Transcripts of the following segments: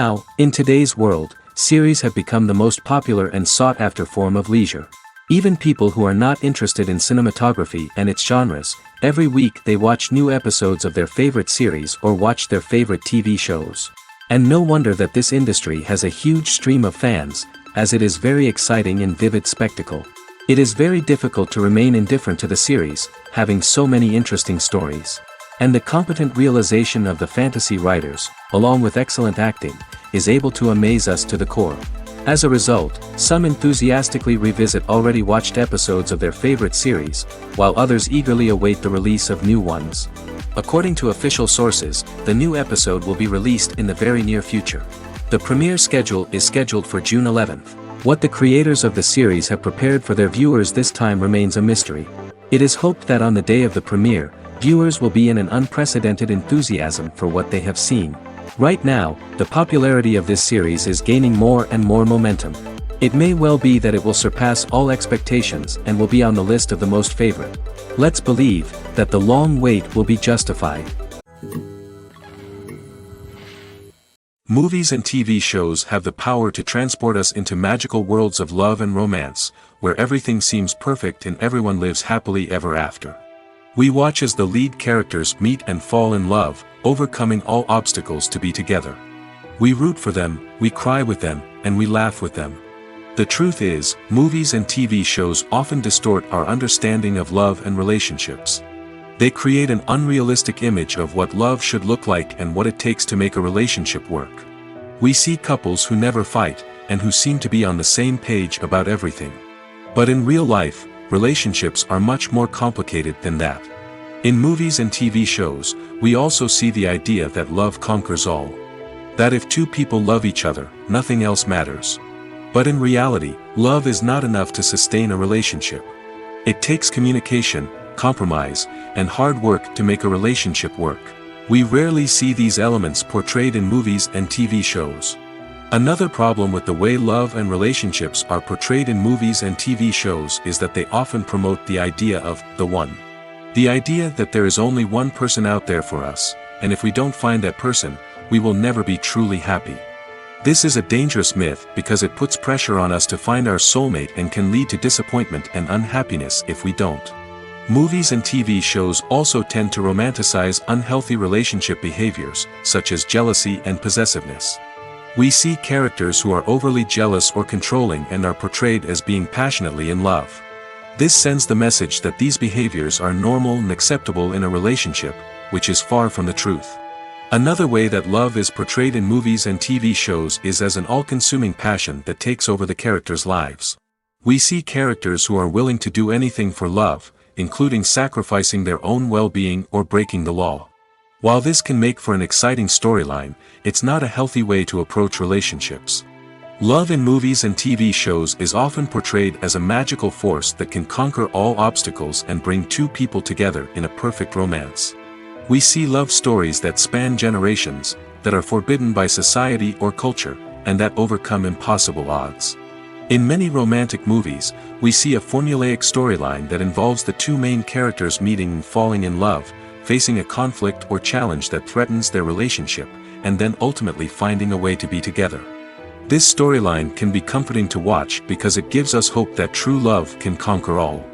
Now, in today's world, series have become the most popular and sought-after form of leisure. Even people who are not interested in cinematography and its genres, every week they watch new episodes of their favorite series or watch their favorite TV shows. And no wonder that this industry has a huge stream of fans, as it is very exciting and vivid spectacle. It is very difficult to remain indifferent to the series, having so many interesting stories. And the competent realization of the fantasy writers, along with excellent acting, is able to amaze us to the core. As a result, some enthusiastically revisit already watched episodes of their favorite series, while others eagerly await the release of new ones. According to official sources, the new episode will be released in the very near future. The premiere schedule is scheduled for June 11th. What the creators of the series have prepared for their viewers this time remains a mystery. It is hoped that on the day of the premiere, viewers will be in an unprecedented enthusiasm for what they have seen. Right now, the popularity of this series is gaining more and more momentum. It may well be that it will surpass all expectations and will be on the list of the most favorite. Let's believe that the long wait will be justified. Movies and TV shows have the power to transport us into magical worlds of love and romance, where everything seems perfect and everyone lives happily ever after. We watch as the lead characters meet and fall in love, overcoming all obstacles to be together. We root for them, we cry with them, and we laugh with them. The truth is, movies and TV shows often distort our understanding of love and relationships. They create an unrealistic image of what love should look like and what it takes to make a relationship work. We see couples who never fight, and who seem to be on the same page about everything. But in real life, relationships are much more complicated than that. In movies and TV shows, we also see the idea that love conquers all. That if two people love each other, nothing else matters. But in reality, love is not enough to sustain a relationship. It takes communication, compromise, and hard work to make a relationship work. We rarely see these elements portrayed in movies and TV shows. Another problem with the way love and relationships are portrayed in movies and TV shows is that they often promote the idea of the one. The idea that there is only one person out there for us, and if we don't find that person, we will never be truly happy. This is a dangerous myth because it puts pressure on us to find our soulmate and can lead to disappointment and unhappiness if we don't. Movies and TV shows also tend to romanticize unhealthy relationship behaviors, such as jealousy and possessiveness. We see characters who are overly jealous or controlling and are portrayed as being passionately in love. This sends the message that these behaviors are normal and acceptable in a relationship, which is far from the truth. Another way that love is portrayed in movies and TV shows is as an all-consuming passion that takes over the characters' lives. We see characters who are willing to do anything for love, including sacrificing their own well-being or breaking the law. While this can make for an exciting storyline, it's not a healthy way to approach relationships. Love in movies and TV shows is often portrayed as a magical force that can conquer all obstacles and bring two people together in a perfect romance. We see love stories that span generations, that are forbidden by society or culture, and that overcome impossible odds. In many romantic movies, we see a formulaic storyline that involves the two main characters meeting and falling in love, facing a conflict or challenge that threatens their relationship, and then ultimately finding a way to be together. This storyline can be comforting to watch because it gives us hope that true love can conquer all.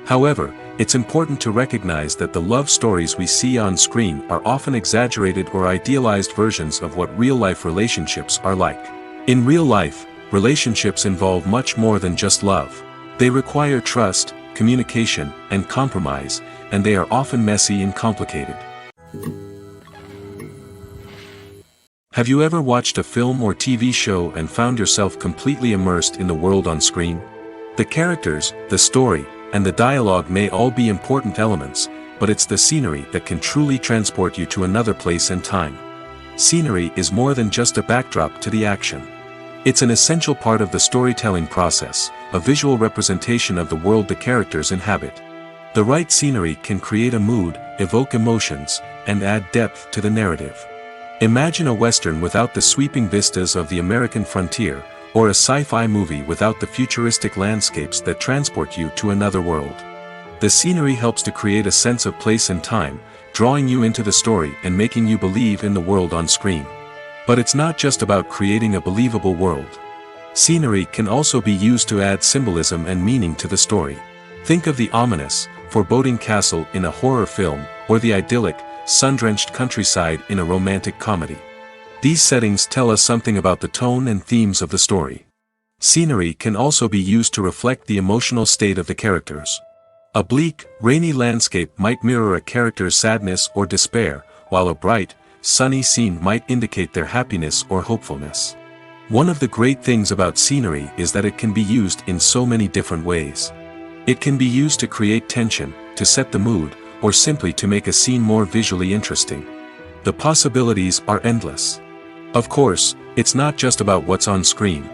However, it's important to recognize that the love stories we see on screen are often exaggerated or idealized versions of what real-life relationships are like. In real life, relationships involve much more than just love. They require trust, communication, and compromise, and they are often messy and complicated. Have you ever watched a film or TV show and found yourself completely immersed in the world on screen? The characters, the story, and the dialogue may all be important elements, but it's the scenery that can truly transport you to another place and time. Scenery is more than just a backdrop to the action. It's an essential part of the storytelling process, a visual representation of the world the characters inhabit. The right scenery can create a mood, evoke emotions, and add depth to the narrative. Imagine a Western without the sweeping vistas of the American frontier, or a sci-fi movie without the futuristic landscapes that transport you to another world. The scenery helps to create a sense of place and time, drawing you into the story and making you believe in the world on screen. But it's not just about creating a believable world. Scenery can also be used to add symbolism and meaning to the story. Think of the ominous, foreboding castle in a horror film, or the idyllic, sun-drenched countryside in a romantic comedy. These settings tell us something about the tone and themes of the story. Scenery can also be used to reflect the emotional state of the characters. A bleak, rainy landscape might mirror a character's sadness or despair, while a bright, sunny scene might indicate their happiness or hopefulness. One of the great things about scenery is that it can be used in so many different ways. It can be used to create tension, to set the mood, or simply to make a scene more visually interesting. The possibilities are endless. Of course, it's not just about what's on screen.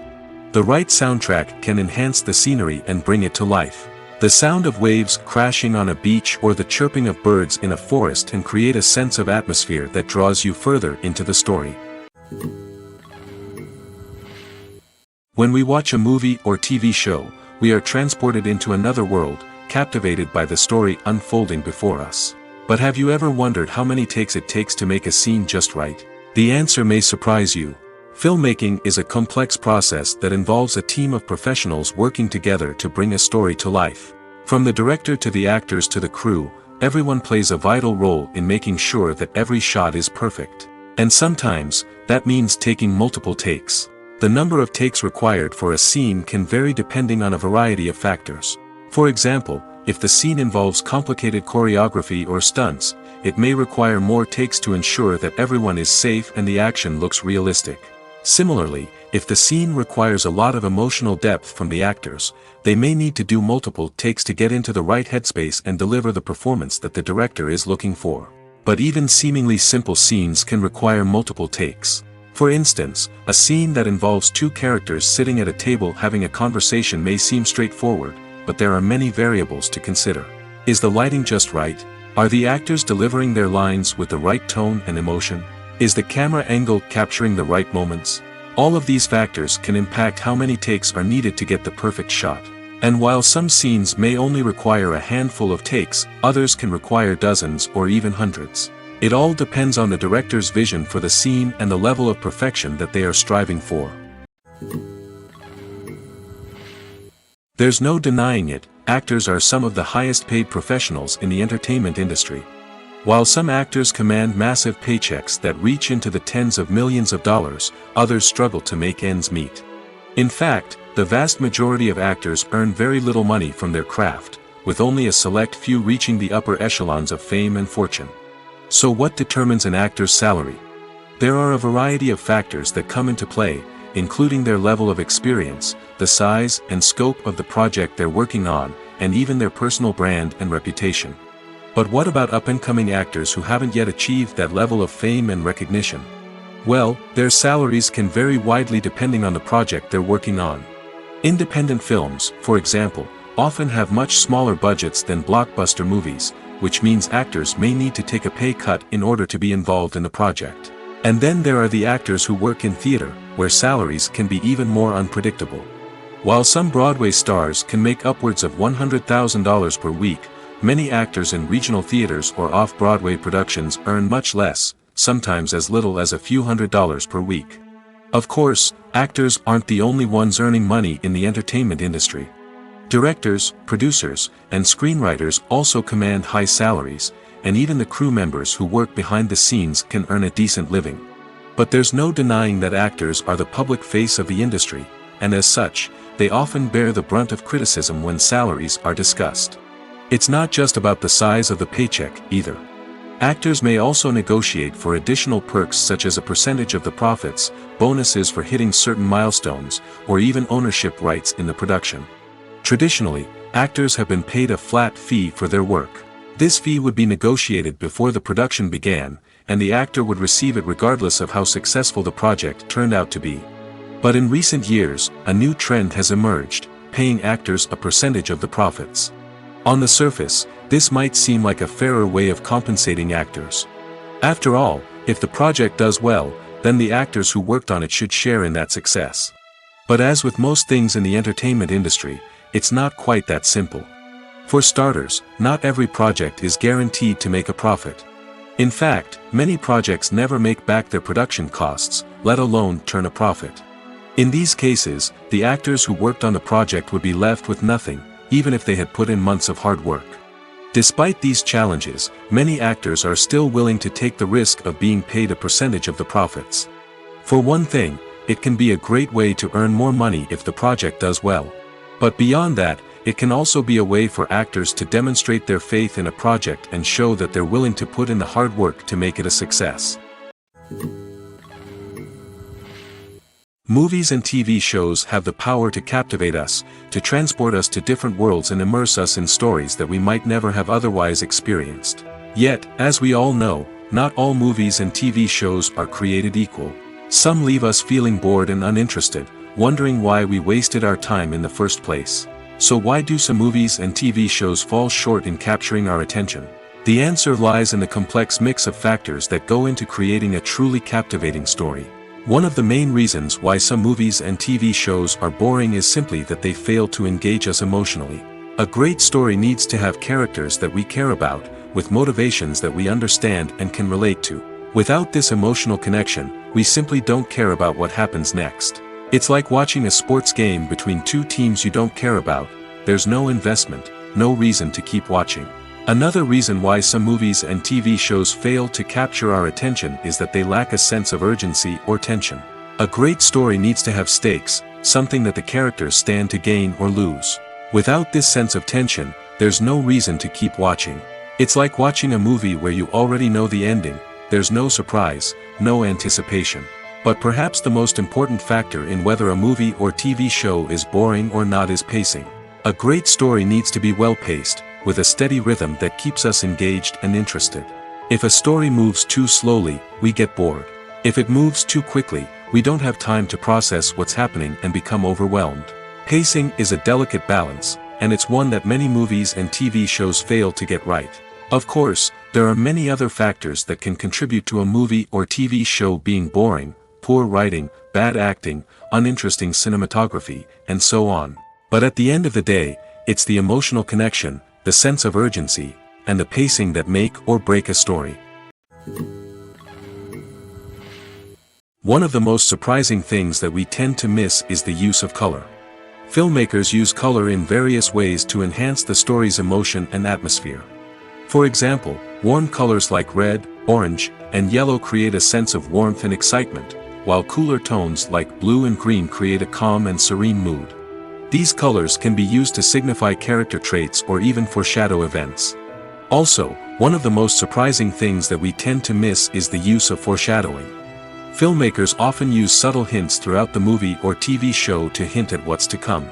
The right soundtrack can enhance the scenery and bring it to life. The sound of waves crashing on a beach or the chirping of birds in a forest can create a sense of atmosphere that draws you further into the story. When we watch a movie or TV show, we are transported into another world, captivated by the story unfolding before us. But have you ever wondered how many takes it takes to make a scene just right? The answer may surprise you. Filmmaking is a complex process that involves a team of professionals working together to bring a story to life. From the director to the actors to the crew, everyone plays a vital role in making sure that every shot is perfect. And sometimes, that means taking multiple takes. The number of takes required for a scene can vary depending on a variety of factors. For example, if the scene involves complicated choreography or stunts, it may require more takes to ensure that everyone is safe and the action looks realistic. Similarly, if the scene requires a lot of emotional depth from the actors, they may need to do multiple takes to get into the right headspace and deliver the performance that the director is looking for. But even seemingly simple scenes can require multiple takes. For instance, a scene that involves two characters sitting at a table having a conversation may seem straightforward, but there are many variables to consider. Is the lighting just right? Are the actors delivering their lines with the right tone and emotion? Is the camera angle capturing the right moments? All of these factors can impact how many takes are needed to get the perfect shot. And while some scenes may only require a handful of takes, others can require dozens or even hundreds. It all depends on the director's vision for the scene and the level of perfection that they are striving for. There's no denying it, actors are some of the highest paid professionals in the entertainment industry. While some actors command massive paychecks that reach into the tens of millions of dollars, others struggle to make ends meet. In fact, the vast majority of actors earn very little money from their craft, with only a select few reaching the upper echelons of fame and fortune. So what determines an actor's salary? There are a variety of factors that come into play, including their level of experience, the size and scope of the project they're working on, and even their personal brand and reputation. But what about up-and-coming actors who haven't yet achieved that level of fame and recognition? Well, their salaries can vary widely depending on the project they're working on. Independent films, for example, often have much smaller budgets than blockbuster movies, which means actors may need to take a pay cut in order to be involved in the project. And then there are the actors who work in theater, where salaries can be even more unpredictable. While some Broadway stars can make upwards of $100,000 per week, many actors in regional theaters or off-Broadway productions earn much less, sometimes as little as a few $100s per week. Of course, actors aren't the only ones earning money in the entertainment industry. Directors, producers, and screenwriters also command high salaries, and even the crew members who work behind the scenes can earn a decent living. But there's no denying that actors are the public face of the industry, and as such, they often bear the brunt of criticism when salaries are discussed. It's not just about the size of the paycheck, either. Actors may also negotiate for additional perks such as a percentage of the profits, bonuses for hitting certain milestones, or even ownership rights in the production. Traditionally, actors have been paid a flat fee for their work. This fee would be negotiated before the production began, and the actor would receive it regardless of how successful the project turned out to be. But in recent years, a new trend has emerged, paying actors a percentage of the profits. On the surface, this might seem like a fairer way of compensating actors. After all, if the project does well, then the actors who worked on it should share in that success. But as with most things in the entertainment industry, it's not quite that simple. For starters, not every project is guaranteed to make a profit. In fact, many projects never make back their production costs, let alone turn a profit. In these cases, the actors who worked on the project would be left with nothing, even if they had put in months of hard work. Despite these challenges, many actors are still willing to take the risk of being paid a percentage of the profits. For one thing, it can be a great way to earn more money if the project does well. But beyond that, it can also be a way for actors to demonstrate their faith in a project and show that they're willing to put in the hard work to make it a success. Movies and TV shows have the power to captivate us, to transport us to different worlds and immerse us in stories that we might never have otherwise experienced. Yet, as we all know, not all movies and TV shows are created equal. Some leave us feeling bored and uninterested, wondering why we wasted our time in the first place. So why do some movies and TV shows fall short in capturing our attention? The answer lies in the complex mix of factors that go into creating a truly captivating story. One of the main reasons why some movies and TV shows are boring is simply that they fail to engage us emotionally. A great story needs to have characters that we care about, with motivations that we understand and can relate to. Without this emotional connection, we simply don't care about what happens next. It's like watching a sports game between two teams you don't care about. There's no investment, no reason to keep watching. Another reason why some movies and TV shows fail to capture our attention is that they lack a sense of urgency or tension. A great story needs to have stakes, something that the characters stand to gain or lose. Without this sense of tension, there's no reason to keep watching. It's like watching a movie where you already know the ending. There's no surprise, no anticipation. But perhaps the most important factor in whether a movie or TV show is boring or not is pacing. A great story needs to be well-paced, with a steady rhythm that keeps us engaged and interested. If a story moves too slowly, we get bored. If it moves too quickly, we don't have time to process what's happening and become overwhelmed. Pacing is a delicate balance, and it's one that many movies and TV shows fail to get right. Of course, there are many other factors that can contribute to a movie or TV show being boring: poor writing, bad acting, uninteresting cinematography, and so on. But at the end of the day, it's the emotional connection, the sense of urgency, and the pacing that make or break a story. One of the most surprising things that we tend to miss is the use of color. Filmmakers use color in various ways to enhance the story's emotion and atmosphere. For example, warm colors like red, orange, and yellow create a sense of warmth and excitement, while cooler tones like blue and green create a calm and serene mood. These colors can be used to signify character traits or even foreshadow events. Also, one of the most surprising things that we tend to miss is the use of foreshadowing. Filmmakers often use subtle hints throughout the movie or TV show to hint at what's to come.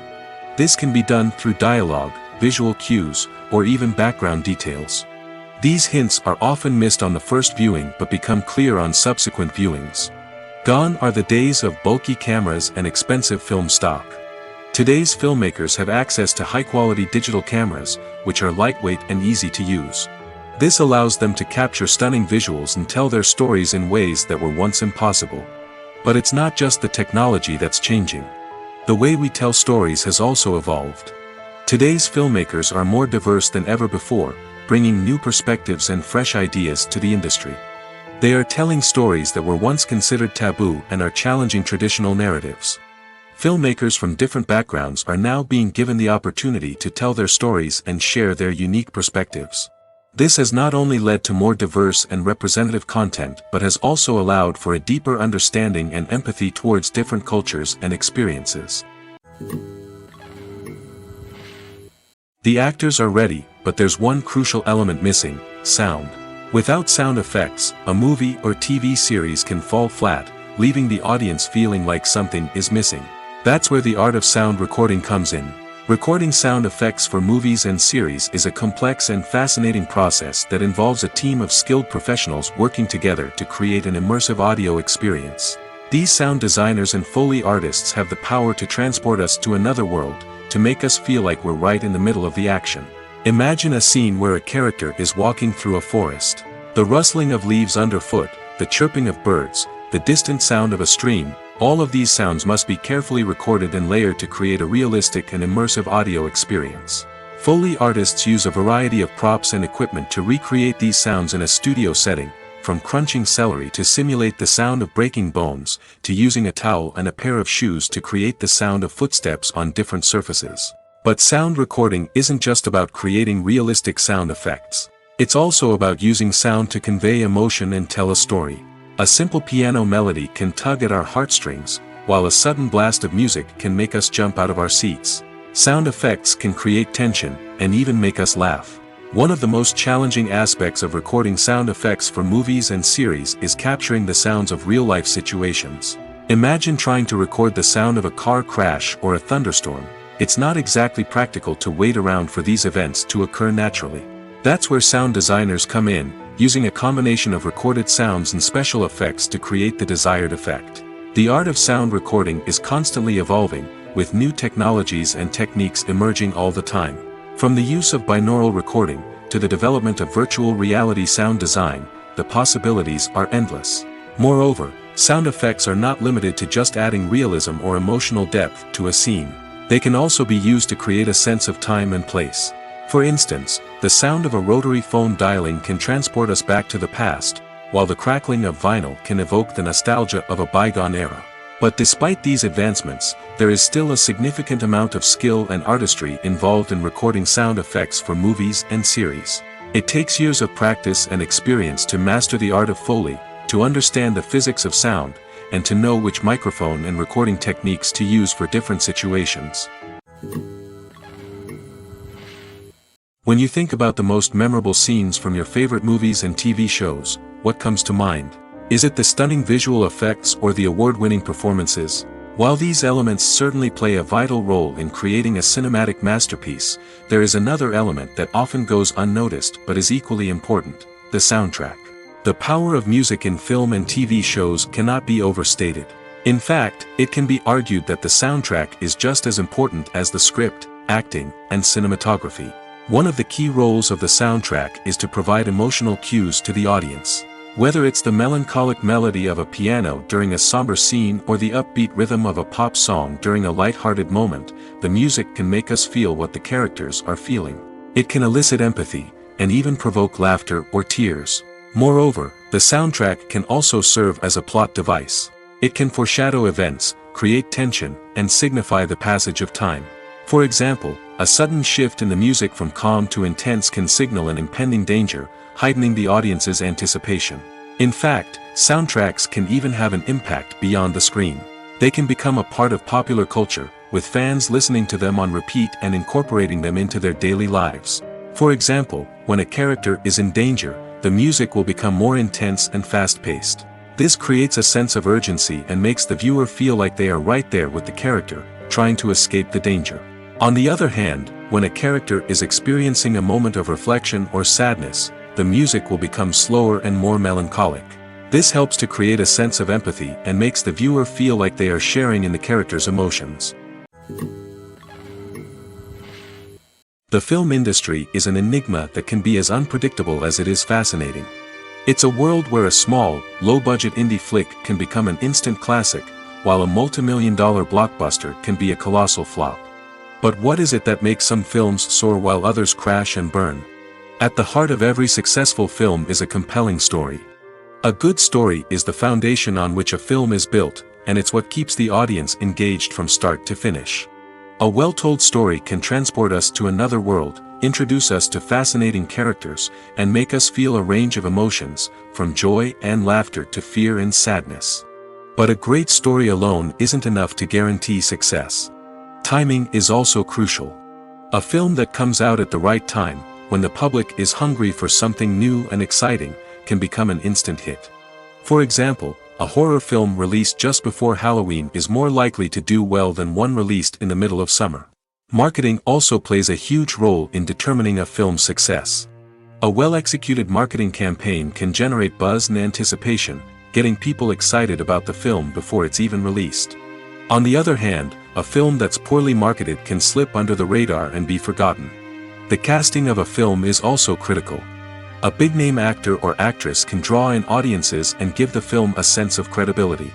This can be done through dialogue, visual cues, or even background details. These hints are often missed on the first viewing but become clear on subsequent viewings. Gone are the days of bulky cameras and expensive film stock. Today's filmmakers have access to high-quality digital cameras, which are lightweight and easy to use. This allows them to capture stunning visuals and tell their stories in ways that were once impossible. But it's not just the technology that's changing. The way we tell stories has also evolved. Today's filmmakers are more diverse than ever before, bringing new perspectives and fresh ideas to the industry. They are telling stories that were once considered taboo and are challenging traditional narratives. Filmmakers from different backgrounds are now being given the opportunity to tell their stories and share their unique perspectives. This has not only led to more diverse and representative content but has also allowed for a deeper understanding and empathy towards different cultures and experiences. The actors are ready, but there's one crucial element missing: sound. Without sound effects, a movie or TV series can fall flat, leaving the audience feeling like something is missing. That's where the art of sound recording comes in. Recording sound effects for movies and series is a complex and fascinating process that involves a team of skilled professionals working together to create an immersive audio experience. These sound designers and Foley artists have the power to transport us to another world, to make us feel like we're right in the middle of the action. Imagine a scene where a character is walking through a forest. The rustling of leaves underfoot, the chirping of birds, the distant sound of a stream, all of these sounds must be carefully recorded and layered to create a realistic and immersive audio experience. Foley artists use a variety of props and equipment to recreate these sounds in a studio setting, from crunching celery to simulate the sound of breaking bones, to using a towel and a pair of shoes to create the sound of footsteps on different surfaces. But sound recording isn't just about creating realistic sound effects. It's also about using sound to convey emotion and tell a story. A simple piano melody can tug at our heartstrings, while a sudden blast of music can make us jump out of our seats. Sound effects can create tension, and even make us laugh. One of the most challenging aspects of recording sound effects for movies and series is capturing the sounds of real-life situations. Imagine trying to record the sound of a car crash or a thunderstorm. It's not exactly practical to wait around for these events to occur naturally. That's where sound designers come in, using a combination of recorded sounds and special effects to create the desired effect. The art of sound recording is constantly evolving, with new technologies and techniques emerging all the time. From the use of binaural recording, to the development of virtual reality sound design, the possibilities are endless. Moreover, sound effects are not limited to just adding realism or emotional depth to a scene. They can also be used to create a sense of time and place. For instance, the sound of a rotary phone dialing can transport us back to the past, while the crackling of vinyl can evoke the nostalgia of a bygone era. But despite these advancements, there is still a significant amount of skill and artistry involved in recording sound effects for movies and series. It takes years of practice and experience to master the art of Foley, to understand the physics of sound, and to know which microphone and recording techniques to use for different situations. When you think about the most memorable scenes from your favorite movies and TV shows, what comes to mind? Is it the stunning visual effects or the award-winning performances? While these elements certainly play a vital role in creating a cinematic masterpiece, there is another element that often goes unnoticed but is equally important: the soundtrack. The power of music in film and TV shows cannot be overstated. In fact, it can be argued that the soundtrack is just as important as the script, acting, and cinematography. One of the key roles of the soundtrack is to provide emotional cues to the audience. Whether it's the melancholic melody of a piano during a somber scene or the upbeat rhythm of a pop song during a light-hearted moment, the music can make us feel what the characters are feeling. It can elicit empathy, and even provoke laughter or tears. Moreover, the soundtrack can also serve as a plot device. It can foreshadow events, create tension, and signify the passage of time. For example, a sudden shift in the music from calm to intense can signal an impending danger, heightening the audience's anticipation. In fact, soundtracks can even have an impact beyond the screen. They can become a part of popular culture, with fans listening to them on repeat and incorporating them into their daily lives. For example, when a character is in danger, the music will become more intense and fast-paced. This creates a sense of urgency and makes the viewer feel like they are right there with the character, trying to escape the danger. On the other hand, when a character is experiencing a moment of reflection or sadness, the music will become slower and more melancholic. This helps to create a sense of empathy and makes the viewer feel like they are sharing in the character's emotions. The film industry is an enigma that can be as unpredictable as it is fascinating. It's a world where a small, low-budget indie flick can become an instant classic, while a multi-million-dollar blockbuster can be a colossal flop. But what is it that makes some films soar while others crash and burn? At the heart of every successful film is a compelling story. A good story is the foundation on which a film is built, and it's what keeps the audience engaged from start to finish. A well-told story can transport us to another world, introduce us to fascinating characters, and make us feel a range of emotions, from joy and laughter to fear and sadness. But a great story alone isn't enough to guarantee success. Timing is also crucial. A film that comes out at the right time, when the public is hungry for something new and exciting, can become an instant hit. For example, a horror film released just before Halloween is more likely to do well than one released in the middle of summer. Marketing also plays a huge role in determining a film's success. A well-executed marketing campaign can generate buzz and anticipation, getting people excited about the film before it's even released. On the other hand, a film that's poorly marketed can slip under the radar and be forgotten. The casting of a film is also critical. A big-name actor or actress can draw in audiences and give the film a sense of credibility.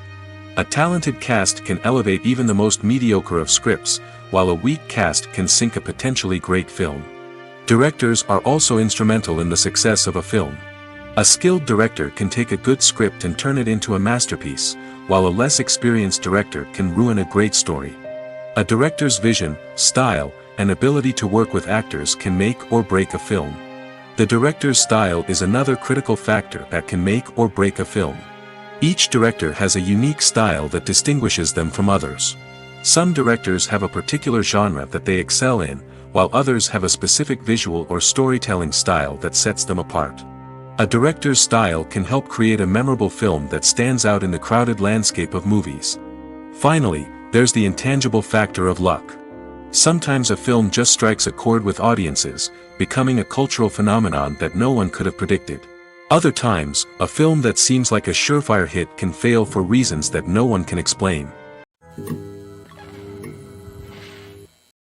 A talented cast can elevate even the most mediocre of scripts, while a weak cast can sink a potentially great film. Directors are also instrumental in the success of a film. A skilled director can take a good script and turn it into a masterpiece, while a less experienced director can ruin a great story. A director's vision, style, and ability to work with actors can make or break a film. The director's style is another critical factor that can make or break a film. Each director has a unique style that distinguishes them from others. Some directors have a particular genre that they excel in, while others have a specific visual or storytelling style that sets them apart. A director's style can help create a memorable film that stands out in the crowded landscape of movies. Finally, there's the intangible factor of luck. Sometimes a film just strikes a chord with audiences, becoming a cultural phenomenon that no one could have predicted. Other times, a film that seems like a surefire hit can fail for reasons that no one can explain.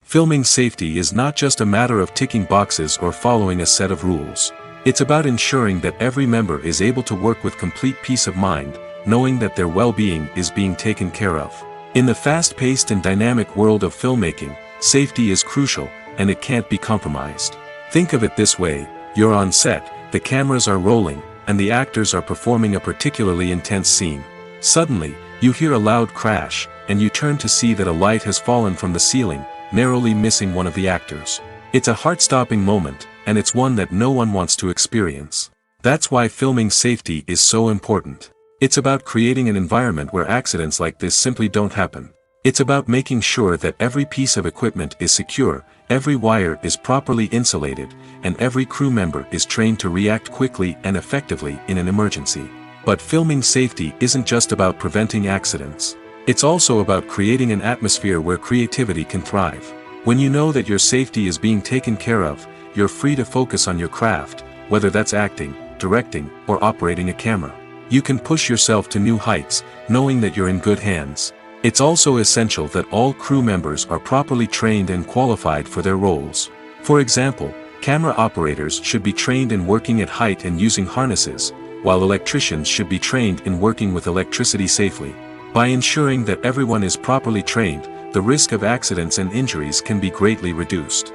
Filming safety is not just a matter of ticking boxes or following a set of rules. It's about ensuring that every member is able to work with complete peace of mind, knowing that their well-being is being taken care of. In the fast-paced and dynamic world of filmmaking, safety is crucial, and it can't be compromised. Think of it this way: you're on set, the cameras are rolling, and the actors are performing a particularly intense scene. Suddenly, you hear a loud crash, and you turn to see that a light has fallen from the ceiling, narrowly missing one of the actors. It's a heart-stopping moment, and it's one that no one wants to experience. That's why filming safety is so important. It's about creating an environment where accidents like this simply don't happen. It's about making sure that every piece of equipment is secure, every wire is properly insulated, and every crew member is trained to react quickly and effectively in an emergency. But filming safety isn't just about preventing accidents. It's also about creating an atmosphere where creativity can thrive. When you know that your safety is being taken care of, you're free to focus on your craft, whether that's acting, directing, or operating a camera. You can push yourself to new heights, knowing that you're in good hands. It's also essential that all crew members are properly trained and qualified for their roles. For example, camera operators should be trained in working at height and using harnesses, while electricians should be trained in working with electricity safely. By ensuring that everyone is properly trained, the risk of accidents and injuries can be greatly reduced.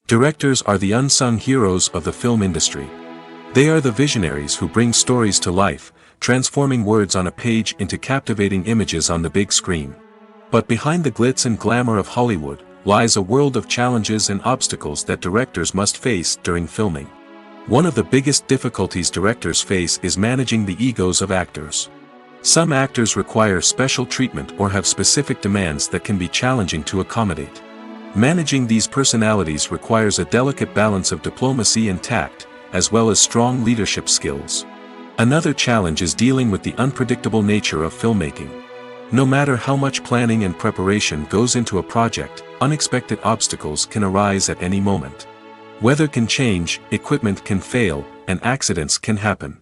Directors are the unsung heroes of the film industry. They are the visionaries who bring stories to life, transforming words on a page into captivating images on the big screen. But behind the glitz and glamour of Hollywood lies a world of challenges and obstacles that directors must face during filming. One of the biggest difficulties directors face is managing the egos of actors. Some actors require special treatment or have specific demands that can be challenging to accommodate. Managing these personalities requires a delicate balance of diplomacy and tact, as well as strong leadership skills. Another challenge is dealing with the unpredictable nature of filmmaking. No matter how much planning and preparation goes into a project, unexpected obstacles can arise at any moment. Weather can change, equipment can fail, and accidents can happen.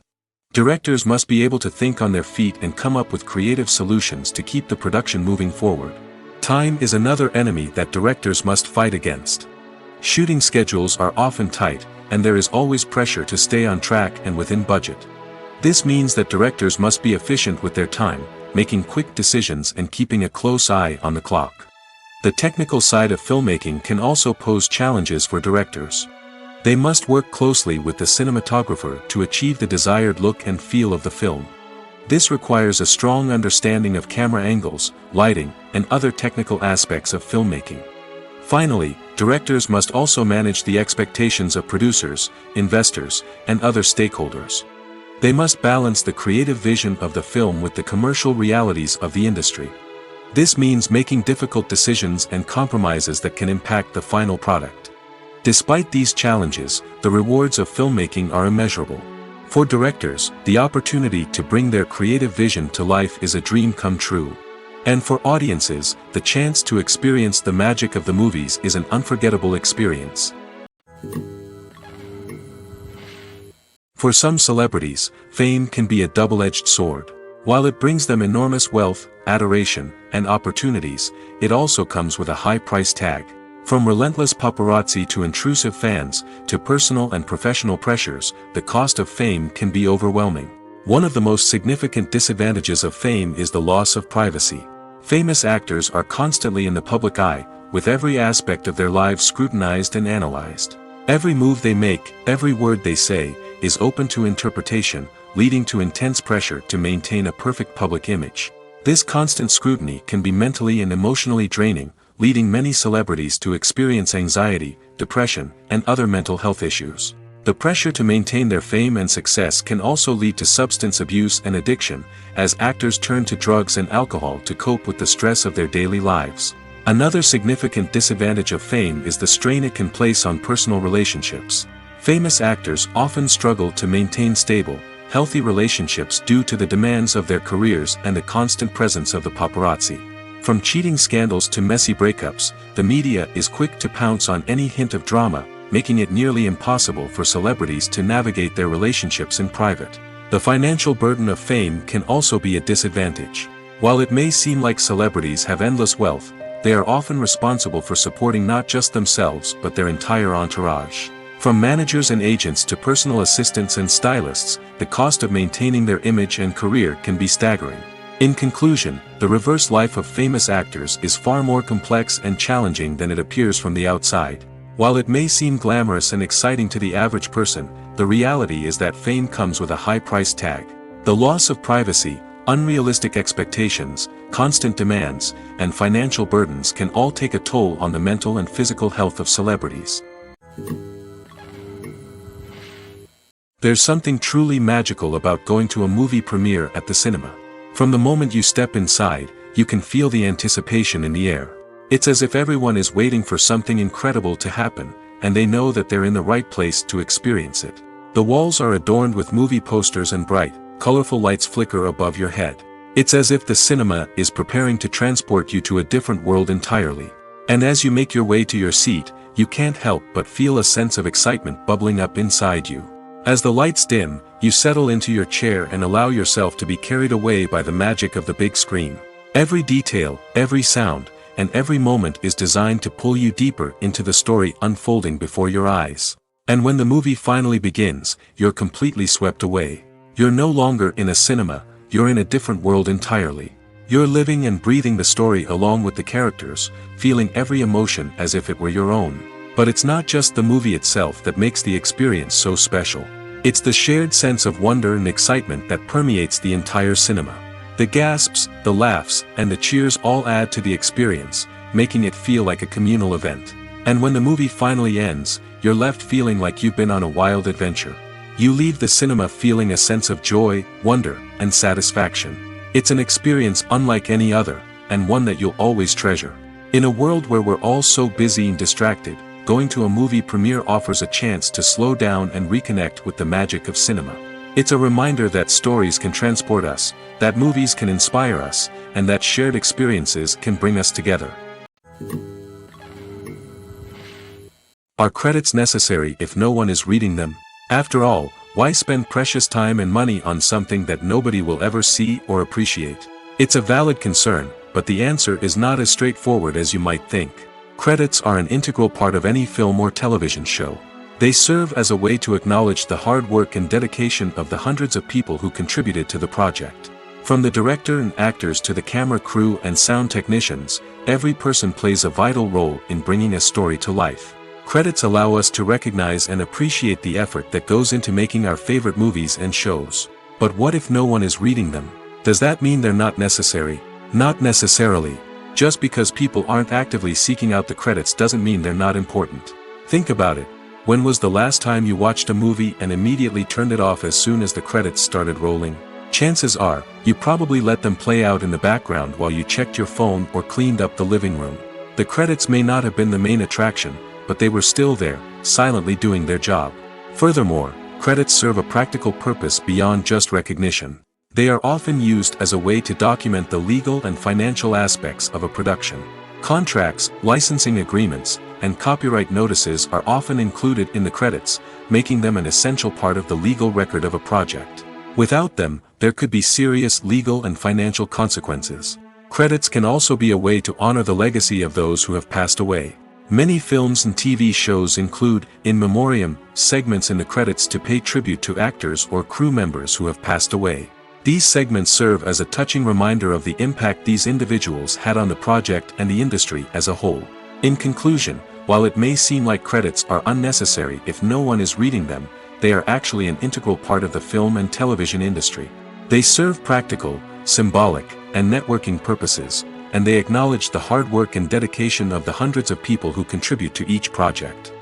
Directors must be able to think on their feet and come up with creative solutions to keep the production moving forward. Time is another enemy that directors must fight against. Shooting schedules are often tight, and there is always pressure to stay on track and within budget. This means that directors must be efficient with their time, making quick decisions and keeping a close eye on the clock. The technical side of filmmaking can also pose challenges for directors. They must work closely with the cinematographer to achieve the desired look and feel of the film. This requires a strong understanding of camera angles, lighting, and other technical aspects of filmmaking. Finally, directors must also manage the expectations of producers, investors, and other stakeholders. They must balance the creative vision of the film with the commercial realities of the industry. This means making difficult decisions and compromises that can impact the final product. Despite these challenges, the rewards of filmmaking are immeasurable. For directors, the opportunity to bring their creative vision to life is a dream come true. And for audiences, the chance to experience the magic of the movies is an unforgettable experience. For some celebrities, fame can be a double-edged sword. While it brings them enormous wealth, adoration, and opportunities, it also comes with a high price tag. From relentless paparazzi to intrusive fans, to personal and professional pressures, the cost of fame can be overwhelming. One of the most significant disadvantages of fame is the loss of privacy. Famous actors are constantly in the public eye, with every aspect of their lives scrutinized and analyzed. Every move they make, every word they say, is open to interpretation, leading to intense pressure to maintain a perfect public image. This constant scrutiny can be mentally and emotionally draining, leading many celebrities to experience anxiety, depression, and other mental health issues. The pressure to maintain their fame and success can also lead to substance abuse and addiction, as actors turn to drugs and alcohol to cope with the stress of their daily lives. Another significant disadvantage of fame is the strain it can place on personal relationships. Famous actors often struggle to maintain stable, healthy relationships due to the demands of their careers and the constant presence of the paparazzi. From cheating scandals to messy breakups, the media is quick to pounce on any hint of drama, making it nearly impossible for celebrities to navigate their relationships in private. The financial burden of fame can also be a disadvantage. While it may seem like celebrities have endless wealth, they are often responsible for supporting not just themselves but their entire entourage. From managers and agents to personal assistants and stylists, the cost of maintaining their image and career can be staggering. In conclusion, the reverse life of famous actors is far more complex and challenging than it appears from the outside. While it may seem glamorous and exciting to the average person, the reality is that fame comes with a high price tag. The loss of privacy, unrealistic expectations, constant demands, and financial burdens can all take a toll on the mental and physical health of celebrities. There's something truly magical about going to a movie premiere at the cinema. From the moment you step inside, you can feel the anticipation in the air. It's as if everyone is waiting for something incredible to happen, and they know that they're in the right place to experience it. The walls are adorned with movie posters and bright, colorful lights flicker above your head. It's as if the cinema is preparing to transport you to a different world entirely. And as you make your way to your seat, you can't help but feel a sense of excitement bubbling up inside you. As the lights dim, you settle into your chair and allow yourself to be carried away by the magic of the big screen. Every detail, every sound, and every moment is designed to pull you deeper into the story unfolding before your eyes. And when the movie finally begins, you're completely swept away. You're no longer in a cinema, you're in a different world entirely. You're living and breathing the story along with the characters, feeling every emotion as if it were your own. But it's not just the movie itself that makes the experience so special. It's the shared sense of wonder and excitement that permeates the entire cinema. The gasps, the laughs, and the cheers all add to the experience, making it feel like a communal event. And when the movie finally ends, you're left feeling like you've been on a wild adventure. You leave the cinema feeling a sense of joy, wonder, and satisfaction. It's an experience unlike any other, and one that you'll always treasure. In a world where we're all so busy and distracted, going to a movie premiere offers a chance to slow down and reconnect with the magic of cinema. It's a reminder that stories can transport us, that movies can inspire us, and that shared experiences can bring us together. Are credits necessary if no one is reading them? After all, why spend precious time and money on something that nobody will ever see or appreciate? It's a valid concern, but the answer is not as straightforward as you might think. Credits are an integral part of any film or television show. They serve as a way to acknowledge the hard work and dedication of the hundreds of people who contributed to the project. From the director and actors to the camera crew and sound technicians, every person plays a vital role in bringing a story to life. Credits allow us to recognize and appreciate the effort that goes into making our favorite movies and shows. But what if no one is reading them? Does that mean they're not necessary? Not necessarily. Just because people aren't actively seeking out the credits doesn't mean they're not important. Think about it. When was the last time you watched a movie and immediately turned it off as soon as the credits started rolling? Chances are, you probably let them play out in the background while you checked your phone or cleaned up the living room. The credits may not have been the main attraction, but they were still there, silently doing their job. Furthermore, credits serve a practical purpose beyond just recognition. They are often used as a way to document the legal and financial aspects of a production. Contracts, licensing agreements, and copyright notices are often included in the credits, making them an essential part of the legal record of a project. Without them, there could be serious legal and financial consequences. Credits can also be a way to honor the legacy of those who have passed away. Many films and TV shows include, in memoriam, segments in the credits to pay tribute to actors or crew members who have passed away. These segments serve as a touching reminder of the impact these individuals had on the project and the industry as a whole. In conclusion, while it may seem like credits are unnecessary if no one is reading them, they are actually an integral part of the film and television industry. They serve practical, symbolic, and networking purposes, and they acknowledge the hard work and dedication of the hundreds of people who contribute to each project.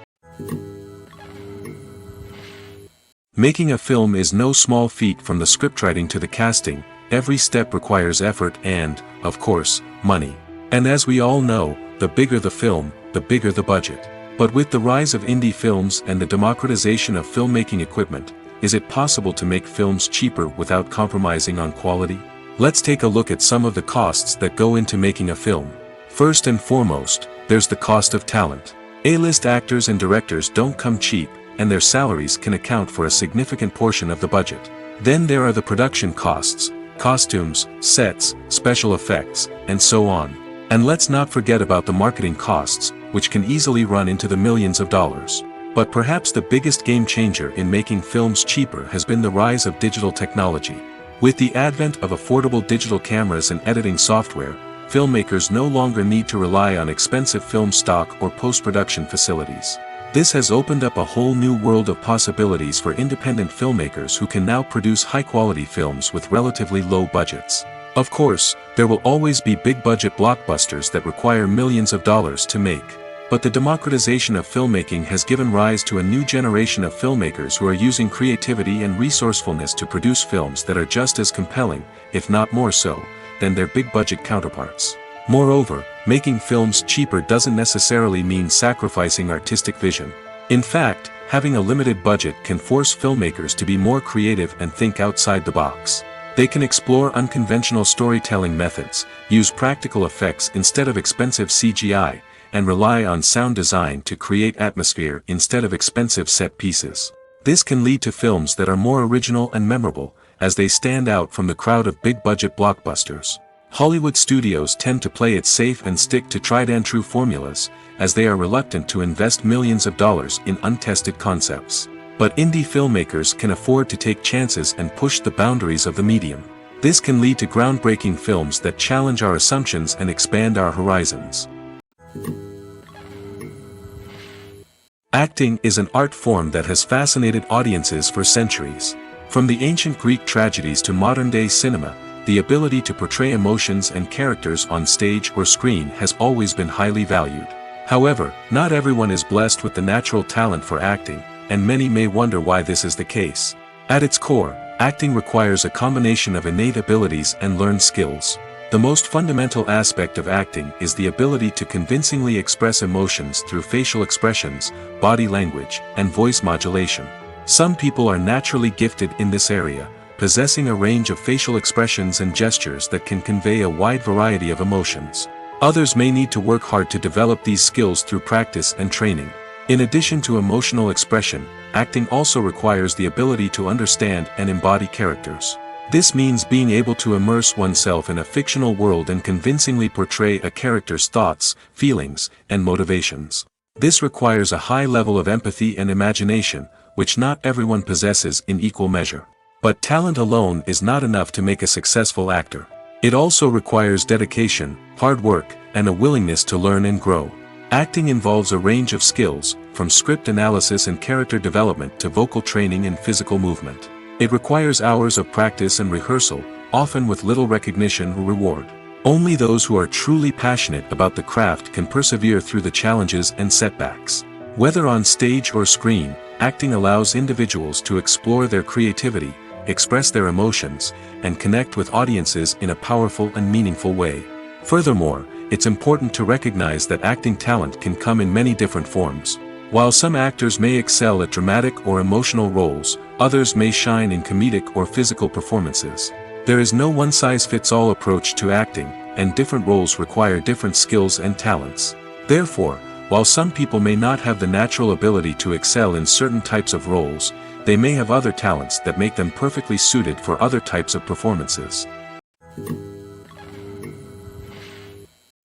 Making a film is no small feat. From the scriptwriting to the casting, every step requires effort and, of course, money. And as we all know, the bigger the film, the bigger the budget. But with the rise of indie films and the democratization of filmmaking equipment, is it possible to make films cheaper without compromising on quality? Let's take a look at some of the costs that go into making a film. First and foremost, there's the cost of talent. A-list actors and directors don't come cheap, and their salaries can account for a significant portion of the budget. Then there are the production costs, costumes, sets, special effects, and so on. And let's not forget about the marketing costs, which can easily run into the millions of dollars. But perhaps the biggest game changer in making films cheaper has been the rise of digital technology. With the advent of affordable digital cameras and editing software, filmmakers no longer need to rely on expensive film stock or post-production facilities. This has opened up a whole new world of possibilities for independent filmmakers who can now produce high-quality films with relatively low budgets. Of course, there will always be big-budget blockbusters that require millions of dollars to make. But the democratization of filmmaking has given rise to a new generation of filmmakers who are using creativity and resourcefulness to produce films that are just as compelling, if not more so, than their big-budget counterparts. Moreover, making films cheaper doesn't necessarily mean sacrificing artistic vision. In fact, having a limited budget can force filmmakers to be more creative and think outside the box. They can explore unconventional storytelling methods, use practical effects instead of expensive CGI, and rely on sound design to create atmosphere instead of expensive set pieces. This can lead to films that are more original and memorable, as they stand out from the crowd of big-budget blockbusters. Hollywood studios tend to play it safe and stick to tried-and-true formulas, as they are reluctant to invest millions of dollars in untested concepts. But indie filmmakers can afford to take chances and push the boundaries of the medium. This can lead to groundbreaking films that challenge our assumptions and expand our horizons. Acting is an art form that has fascinated audiences for centuries. From the ancient Greek tragedies to modern-day cinema, the ability to portray emotions and characters on stage or screen has always been highly valued. However, not everyone is blessed with the natural talent for acting, and many may wonder why this is the case. At its core, acting requires a combination of innate abilities and learned skills. The most fundamental aspect of acting is the ability to convincingly express emotions through facial expressions, body language, and voice modulation. Some people are naturally gifted in this area, possessing a range of facial expressions and gestures that can convey a wide variety of emotions. Others may need to work hard to develop these skills through practice and training. In addition to emotional expression, acting also requires the ability to understand and embody characters. This means being able to immerse oneself in a fictional world and convincingly portray a character's thoughts, feelings, and motivations. This requires a high level of empathy and imagination, which not everyone possesses in equal measure. But talent alone is not enough to make a successful actor. It also requires dedication, hard work, and a willingness to learn and grow. Acting involves a range of skills, from script analysis and character development to vocal training and physical movement. It requires hours of practice and rehearsal, often with little recognition or reward. Only those who are truly passionate about the craft can persevere through the challenges and setbacks. Whether on stage or screen, acting allows individuals to explore their creativity, express their emotions, and connect with audiences in a powerful and meaningful way. Furthermore, it's important to recognize that acting talent can come in many different forms. While some actors may excel at dramatic or emotional roles, others may shine in comedic or physical performances. There is no one-size-fits-all approach to acting, and different roles require different skills and talents. Therefore, while some people may not have the natural ability to excel in certain types of roles, they may have other talents that make them perfectly suited for other types of performances.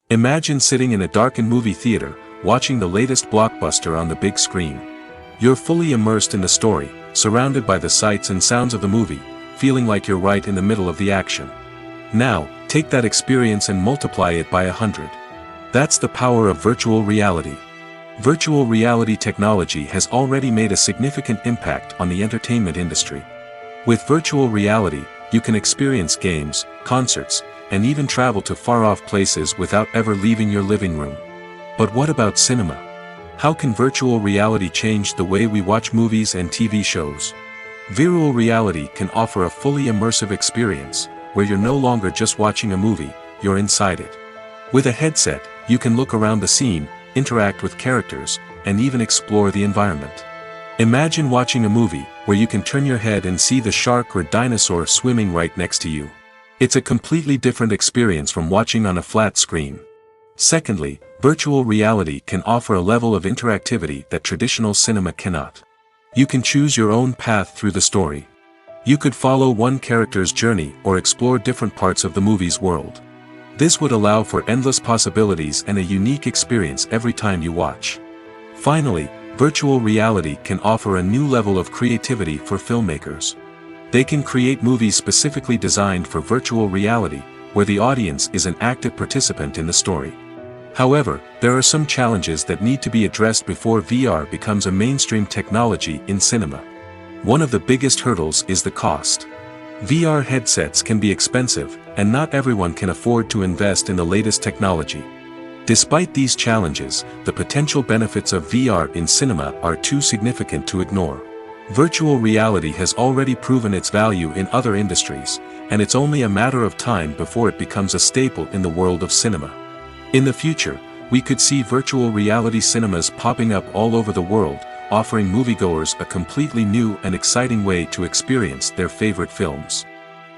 Imagine sitting in a darkened movie theater, watching the latest blockbuster on the big screen. You're fully immersed in the story, surrounded by the sights and sounds of the movie, feeling like you're right in the middle of the action. Now, take that experience and multiply it by 100. That's the power of virtual reality. Virtual reality technology has already made a significant impact on the entertainment industry. With virtual reality, you can experience games, concerts, and even travel to far-off places without ever leaving your living room. But what about cinema? How can virtual reality change the way we watch movies and TV shows? Virtual reality can offer a fully immersive experience, where you're no longer just watching a movie, you're inside it. With a headset, you can look around the scene, interact with characters, and even explore the environment. Imagine watching a movie, where you can turn your head and see the shark or dinosaur swimming right next to you. It's a completely different experience from watching on a flat screen. Secondly, virtual reality can offer a level of interactivity that traditional cinema cannot. You can choose your own path through the story. You could follow one character's journey or explore different parts of the movie's world. This would allow for endless possibilities and a unique experience every time you watch. Finally, virtual reality can offer a new level of creativity for filmmakers. They can create movies specifically designed for virtual reality, where the audience is an active participant in the story. However, there are some challenges that need to be addressed before VR becomes a mainstream technology in cinema. One of the biggest hurdles is the cost. VR headsets can be expensive, and not everyone can afford to invest in the latest technology. Despite these challenges, the potential benefits of VR in cinema are too significant to ignore. Virtual reality has already proven its value in other industries, and it's only a matter of time before it becomes a staple in the world of cinema. In the future, we could see virtual reality cinemas popping up all over the world, offering moviegoers a completely new and exciting way to experience their favorite films.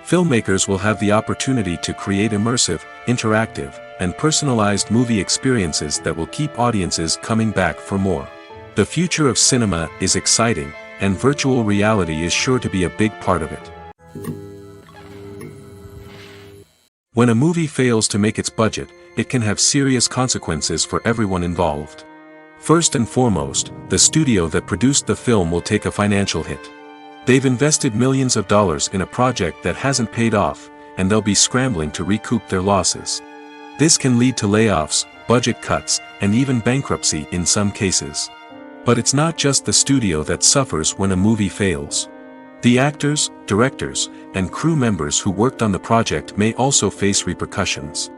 Filmmakers will have the opportunity to create immersive, interactive, and personalized movie experiences that will keep audiences coming back for more. The future of cinema is exciting, and virtual reality is sure to be a big part of it. When a movie fails to make its budget, it can have serious consequences for everyone involved. First and foremost, the studio that produced the film will take a financial hit. They've invested millions of dollars in a project that hasn't paid off, and they'll be scrambling to recoup their losses. This can lead to layoffs, budget cuts, and even bankruptcy in some cases. But it's not just the studio that suffers when a movie fails. The actors, directors, and crew members who worked on the project may also face repercussions.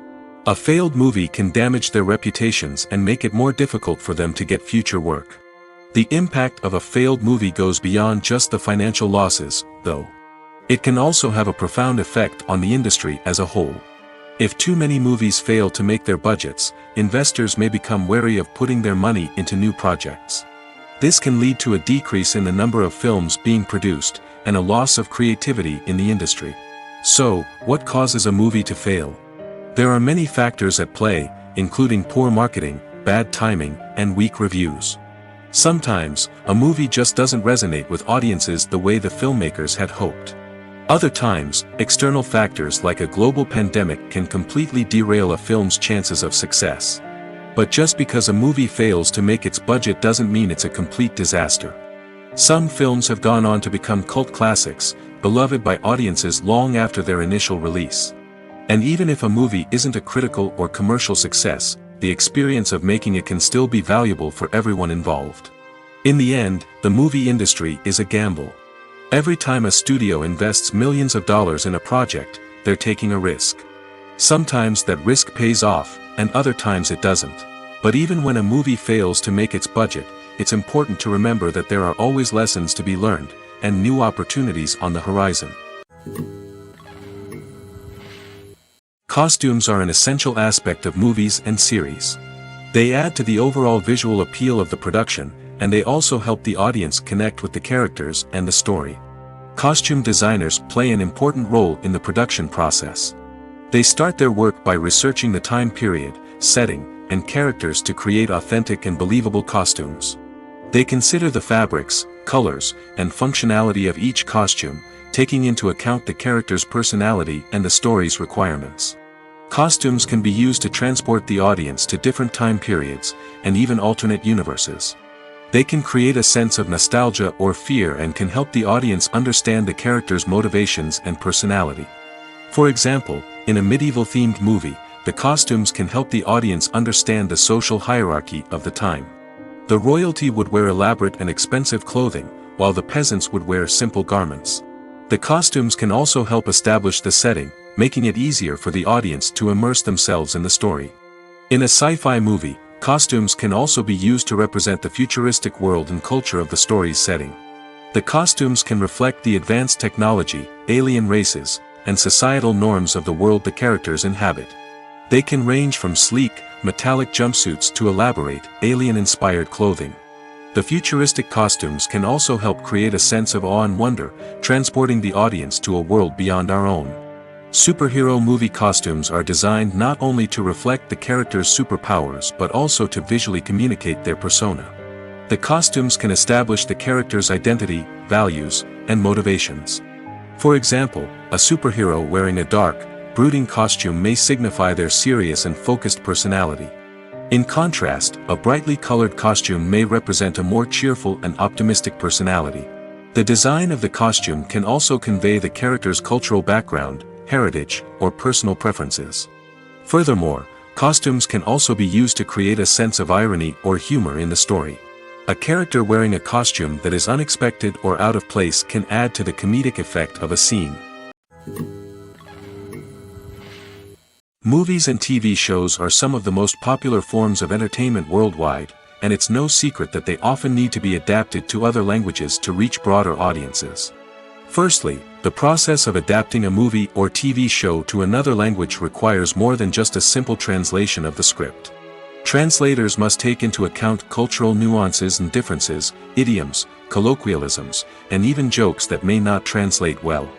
A failed movie can damage their reputations and make it more difficult for them to get future work. The impact of a failed movie goes beyond just the financial losses, though. It can also have a profound effect on the industry as a whole. If too many movies fail to make their budgets, investors may become wary of putting their money into new projects. This can lead to a decrease in the number of films being produced, and a loss of creativity in the industry. So, what causes a movie to fail? There are many factors at play, including poor marketing, bad timing, and weak reviews. Sometimes, a movie just doesn't resonate with audiences the way the filmmakers had hoped. Other times, external factors like a global pandemic can completely derail a film's chances of success. But just because a movie fails to make its budget doesn't mean it's a complete disaster. Some films have gone on to become cult classics, beloved by audiences long after their initial release. And even if a movie isn't a critical or commercial success, the experience of making it can still be valuable for everyone involved. In the end, the movie industry is a gamble. Every time a studio invests millions of dollars in a project, they're taking a risk. Sometimes that risk pays off, and other times it doesn't. But even when a movie fails to make its budget, it's important to remember that there are always lessons to be learned, and new opportunities on the horizon. Costumes are an essential aspect of movies and series. They add to the overall visual appeal of the production, and they also help the audience connect with the characters and the story. Costume designers play an important role in the production process. They start their work by researching the time period, setting, and characters to create authentic and believable costumes. They consider the fabrics, colors, and functionality of each costume, taking into account the character's personality and the story's requirements. Costumes can be used to transport the audience to different time periods, and even alternate universes. They can create a sense of nostalgia or fear and can help the audience understand the character's motivations and personality. For example, in a medieval-themed movie, the costumes can help the audience understand the social hierarchy of the time. The royalty would wear elaborate and expensive clothing, while the peasants would wear simple garments. The costumes can also help establish the setting, making it easier for the audience to immerse themselves in the story. In a sci-fi movie, costumes can also be used to represent the futuristic world and culture of the story's setting. The costumes can reflect the advanced technology, alien races, and societal norms of the world the characters inhabit. They can range from sleek, metallic jumpsuits to elaborate, alien-inspired clothing. The futuristic costumes can also help create a sense of awe and wonder, transporting the audience to a world beyond our own. Superhero movie costumes are designed not only to reflect the character's superpowers but also to visually communicate their persona. The costumes can establish the character's identity, values, and motivations. For example, a superhero wearing a dark, brooding costume may signify their serious and focused personality. In contrast, a brightly colored costume may represent a more cheerful and optimistic personality. The design of the costume can also convey the character's cultural background, heritage, or personal preferences. Furthermore, costumes can also be used to create a sense of irony or humor in the story. A character wearing a costume that is unexpected or out of place can add to the comedic effect of a scene. Movies and TV shows are some of the most popular forms of entertainment worldwide, and it's no secret that they often need to be adapted to other languages to reach broader audiences. Firstly, the process of adapting a movie or TV show to another language requires more than just a simple translation of the script. Translators must take into account cultural nuances and differences, idioms, colloquialisms, and even jokes that may not translate well.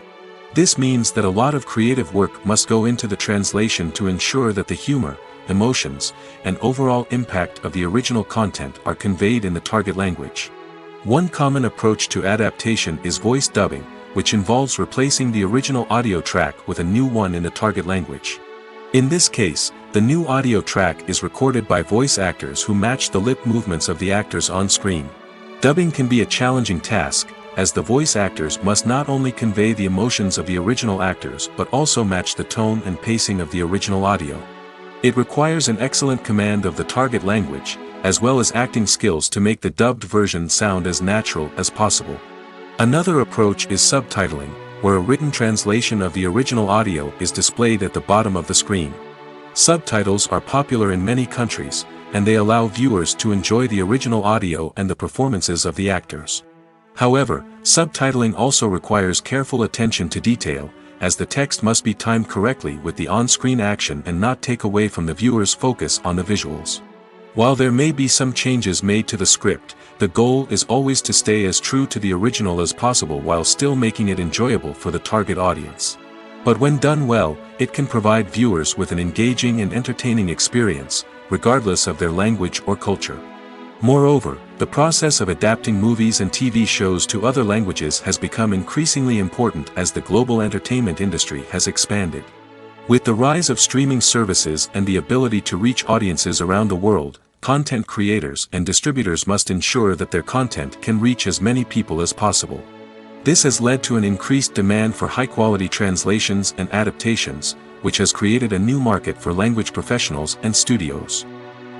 This means that a lot of creative work must go into the translation to ensure that the humor, emotions, and overall impact of the original content are conveyed in the target language. One common approach to adaptation is voice dubbing, which involves replacing the original audio track with a new one in the target language. In this case, the new audio track is recorded by voice actors who match the lip movements of the actors on screen. Dubbing can be a challenging task, as the voice actors must not only convey the emotions of the original actors but also match the tone and pacing of the original audio. It requires an excellent command of the target language, as well as acting skills to make the dubbed version sound as natural as possible. Another approach is subtitling, where a written translation of the original audio is displayed at the bottom of the screen. Subtitles are popular in many countries, and they allow viewers to enjoy the original audio and the performances of the actors. However, subtitling also requires careful attention to detail, as the text must be timed correctly with the on-screen action and not take away from the viewer's focus on the visuals. While there may be some changes made to the script, the goal is always to stay as true to the original as possible while still making it enjoyable for the target audience. But when done well, it can provide viewers with an engaging and entertaining experience, regardless of their language or culture. Moreover, the process of adapting movies and TV shows to other languages has become increasingly important as the global entertainment industry has expanded. With the rise of streaming services and the ability to reach audiences around the world, content creators and distributors must ensure that their content can reach as many people as possible. This has led to an increased demand for high-quality translations and adaptations, which has created a new market for language professionals and studios.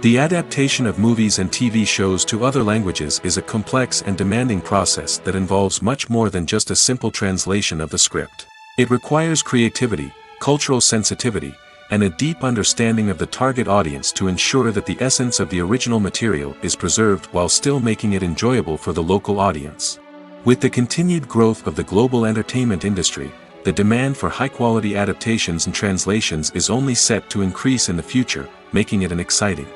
The adaptation of movies and TV shows to other languages is a complex and demanding process that involves much more than just a simple translation of the script. It requires creativity, cultural sensitivity, and a deep understanding of the target audience to ensure that the essence of the original material is preserved while still making it enjoyable for the local audience. With the continued growth of the global entertainment industry, the demand for high-quality adaptations and translations is only set to increase in the future, making it an exciting.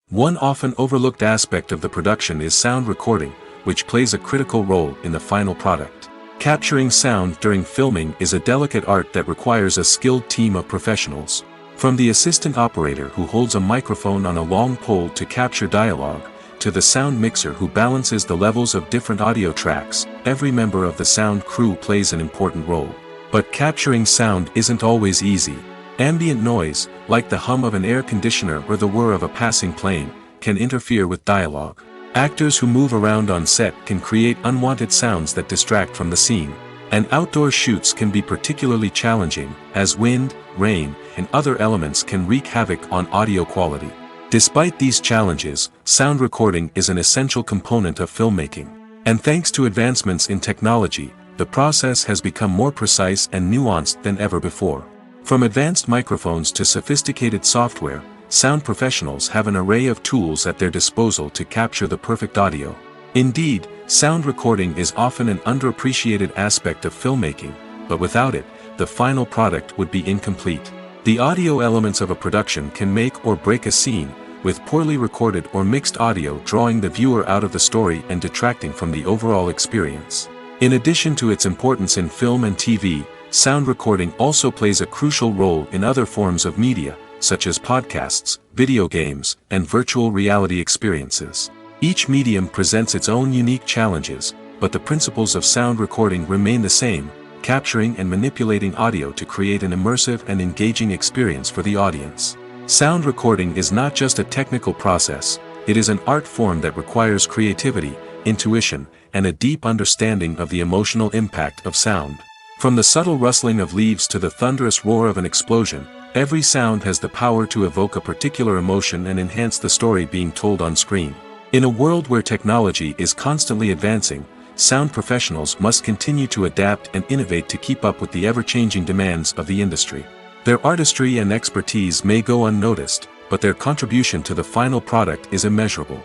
One often overlooked aspect of the production is sound recording, which plays a critical role in the final product. Capturing sound during filming is a delicate art that requires a skilled team of professionals. From the assistant operator who holds a microphone on a long pole to capture dialogue, to the sound mixer who balances the levels of different audio tracks, every member of the sound crew plays an important role. But capturing sound isn't always easy. Ambient noise, like the hum of an air conditioner or the whir of a passing plane, can interfere with dialogue. Actors who move around on set can create unwanted sounds that distract from the scene. And outdoor shoots can be particularly challenging, as wind, rain, and other elements can wreak havoc on audio quality. Despite these challenges, sound recording is an essential component of filmmaking. And thanks to advancements in technology, the process has become more precise and nuanced than ever before. From advanced microphones to sophisticated software, sound professionals have an array of tools at their disposal to capture the perfect audio. Indeed, sound recording is often an underappreciated aspect of filmmaking, but without it, the final product would be incomplete. The audio elements of a production can make or break a scene, with poorly recorded or mixed audio drawing the viewer out of the story and detracting from the overall experience. In addition to its importance in film and TV, sound recording also plays a crucial role in other forms of media, such as podcasts, video games, and virtual reality experiences. Each medium presents its own unique challenges, but the principles of sound recording remain the same, capturing and manipulating audio to create an immersive and engaging experience for the audience. Sound recording is not just a technical process, it is an art form that requires creativity, intuition, and a deep understanding of the emotional impact of sound. From the subtle rustling of leaves to the thunderous roar of an explosion, every sound has the power to evoke a particular emotion and enhance the story being told on screen. In a world where technology is constantly advancing, sound professionals must continue to adapt and innovate to keep up with the ever-changing demands of the industry. Their artistry and expertise may go unnoticed, but their contribution to the final product is immeasurable.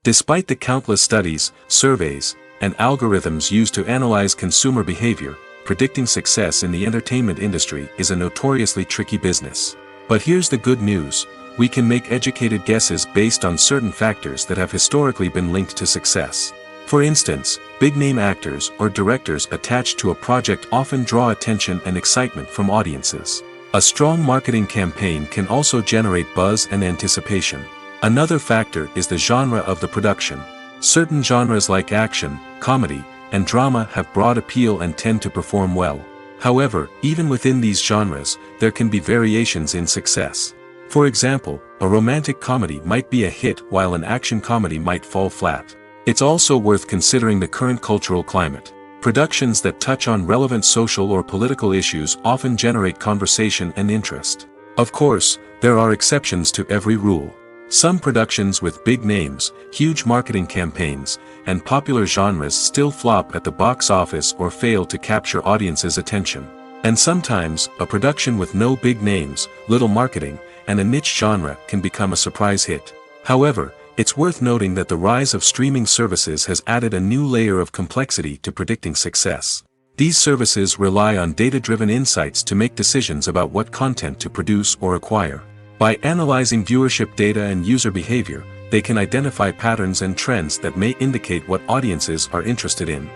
Despite the countless studies, surveys, and algorithms used to analyze consumer behavior, predicting success in the entertainment industry is a notoriously tricky business. But here's the good news. We can make educated guesses based on certain factors that have historically been linked to success. For instance, big-name actors or directors attached to a project often draw attention and excitement from audiences. A strong marketing campaign can also generate buzz and anticipation. Another factor is the genre of the production. Certain genres like action, comedy, and drama have broad appeal and tend to perform well. However, even within these genres, there can be variations in success. For example, a romantic comedy might be a hit while an action comedy might fall flat. It's also worth considering the current cultural climate. Productions that touch on relevant social or political issues often generate conversation and interest. Of course, there are exceptions to every rule. Some productions with big names, huge marketing campaigns, and popular genres still flop at the box office or fail to capture audiences' attention. And sometimes, a production with no big names, little marketing, and a niche genre can become a surprise hit. However, it's worth noting that the rise of streaming services has added a new layer of complexity to predicting success. These services rely on data-driven insights to make decisions about what content to produce or acquire. By analyzing viewership data and user behavior, they can identify patterns and trends that may indicate what audiences are interested in.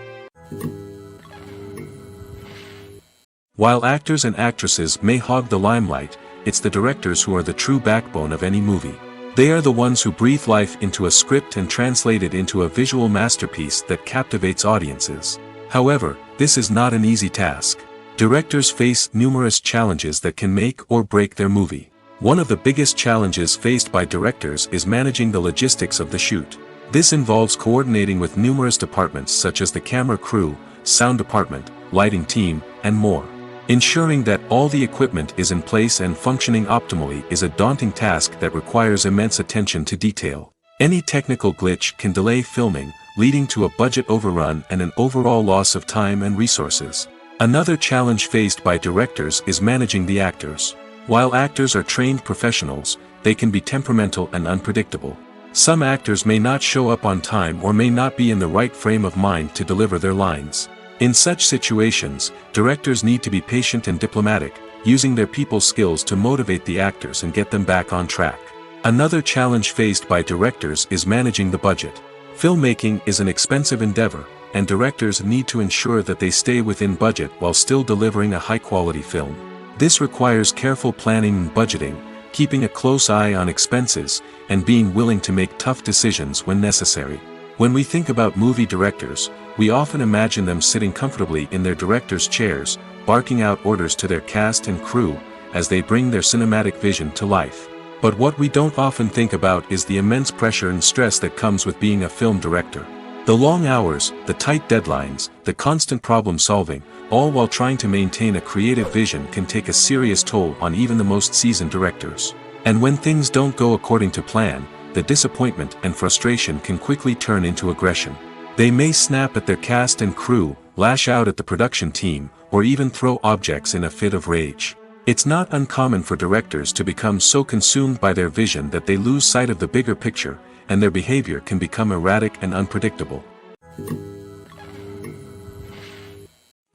While actors and actresses may hog the limelight, it's the directors who are the true backbone of any movie. They are the ones who breathe life into a script and translate it into a visual masterpiece that captivates audiences. However, this is not an easy task. Directors face numerous challenges that can make or break their movie. One of the biggest challenges faced by directors is managing the logistics of the shoot. This involves coordinating with numerous departments such as the camera crew, sound department, lighting team, and more. Ensuring that all the equipment is in place and functioning optimally is a daunting task that requires immense attention to detail. Any technical glitch can delay filming, leading to a budget overrun and an overall loss of time and resources. Another challenge faced by directors is managing the actors. While actors are trained professionals, they can be temperamental and unpredictable. Some actors may not show up on time or may not be in the right frame of mind to deliver their lines. In such situations, directors need to be patient and diplomatic, using their people skills to motivate the actors and get them back on track. Another challenge faced by directors is managing the budget. Filmmaking is an expensive endeavor, and directors need to ensure that they stay within budget while still delivering a high-quality film. This requires careful planning and budgeting, keeping a close eye on expenses, and being willing to make tough decisions when necessary. When we think about movie directors, we often imagine them sitting comfortably in their director's chairs, barking out orders to their cast and crew, as they bring their cinematic vision to life. But what we don't often think about is the immense pressure and stress that comes with being a film director. The long hours, the tight deadlines, the constant problem solving, all while trying to maintain a creative vision can take a serious toll on even the most seasoned directors. And when things don't go according to plan, the disappointment and frustration can quickly turn into aggression. They may snap at their cast and crew, lash out at the production team, or even throw objects in a fit of rage. It's not uncommon for directors to become so consumed by their vision that they lose sight of the bigger picture, and their behavior can become erratic and unpredictable.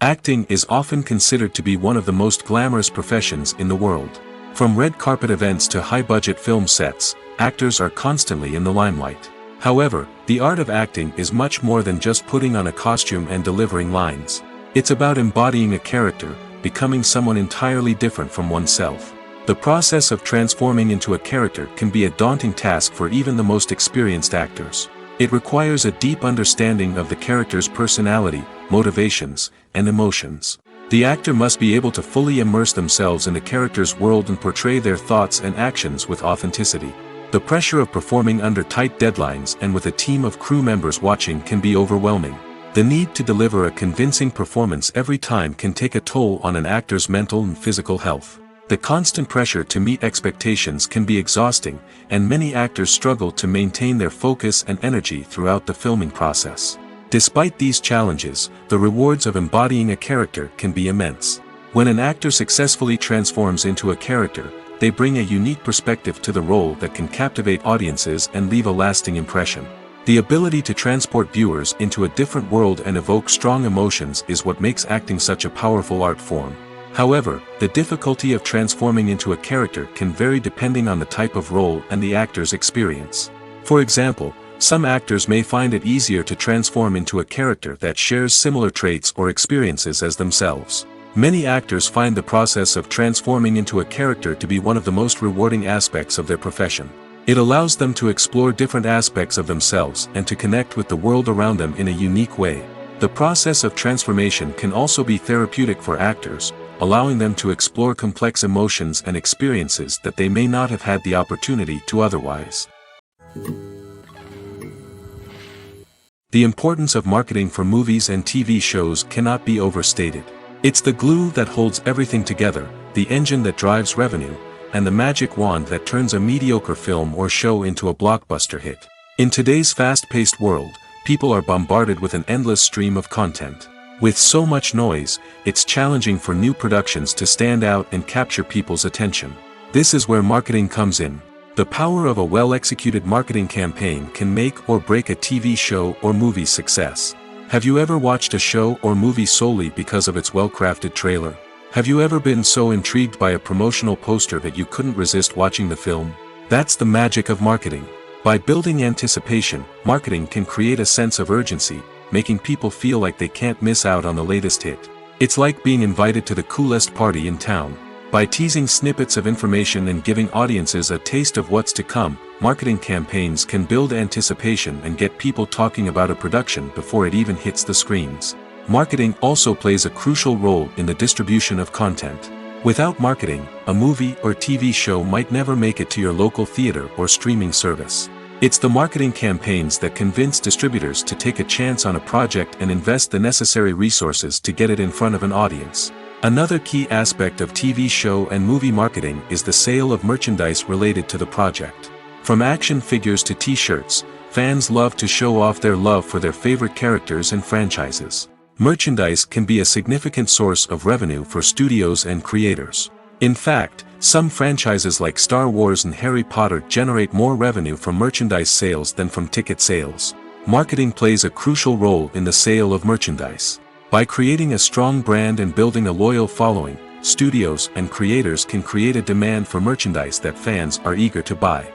Acting is often considered to be one of the most glamorous professions in the world. From red carpet events to high-budget film sets, actors are constantly in the limelight. However, the art of acting is much more than just putting on a costume and delivering lines. It's about embodying a character, becoming someone entirely different from oneself. The process of transforming into a character can be a daunting task for even the most experienced actors. It requires a deep understanding of the character's personality, motivations, and emotions. The actor must be able to fully immerse themselves in the character's world and portray their thoughts and actions with authenticity. The pressure of performing under tight deadlines and with a team of crew members watching can be overwhelming. The need to deliver a convincing performance every time can take a toll on an actor's mental and physical health. The constant pressure to meet expectations can be exhausting, and many actors struggle to maintain their focus and energy throughout the filming process. Despite these challenges, the rewards of embodying a character can be immense. When an actor successfully transforms into a character, they bring a unique perspective to the role that can captivate audiences and leave a lasting impression. The ability to transport viewers into a different world and evoke strong emotions is what makes acting such a powerful art form. However, the difficulty of transforming into a character can vary depending on the type of role and the actor's experience. For example, some actors may find it easier to transform into a character that shares similar traits or experiences as themselves. Many actors find the process of transforming into a character to be one of the most rewarding aspects of their profession. It allows them to explore different aspects of themselves and to connect with the world around them in a unique way. The process of transformation can also be therapeutic for actors, allowing them to explore complex emotions and experiences that they may not have had the opportunity to otherwise. The importance of marketing for movies and TV shows cannot be overstated. It's the glue that holds everything together, the engine that drives revenue, and the magic wand that turns a mediocre film or show into a blockbuster hit. In today's fast-paced world, people are bombarded with an endless stream of content. With so much noise, it's challenging for new productions to stand out and capture people's attention. This is where marketing comes in. The power of a well-executed marketing campaign can make or break a TV show or movie's success. Have you ever watched a show or movie solely because of its well-crafted trailer? Have you ever been so intrigued by a promotional poster that you couldn't resist watching the film? That's the magic of marketing. By building anticipation, marketing can create a sense of urgency, making people feel like they can't miss out on the latest hit. It's like being invited to the coolest party in town. By teasing snippets of information and giving audiences a taste of what's to come, marketing campaigns can build anticipation and get people talking about a production before it even hits the screens. Marketing also plays a crucial role in the distribution of content. Without marketing, a movie or TV show might never make it to your local theater or streaming service. It's the marketing campaigns that convince distributors to take a chance on a project and invest the necessary resources to get it in front of an audience. Another key aspect of TV show and movie marketing is the sale of merchandise related to the project. From action figures to t-shirts, fans love to show off their love for their favorite characters and franchises. Merchandise can be a significant source of revenue for studios and creators. In fact, some franchises like Star Wars and Harry Potter generate more revenue from merchandise sales than from ticket sales. Marketing plays a crucial role in the sale of merchandise. By creating a strong brand and building a loyal following, studios and creators can create a demand for merchandise that fans are eager to buy.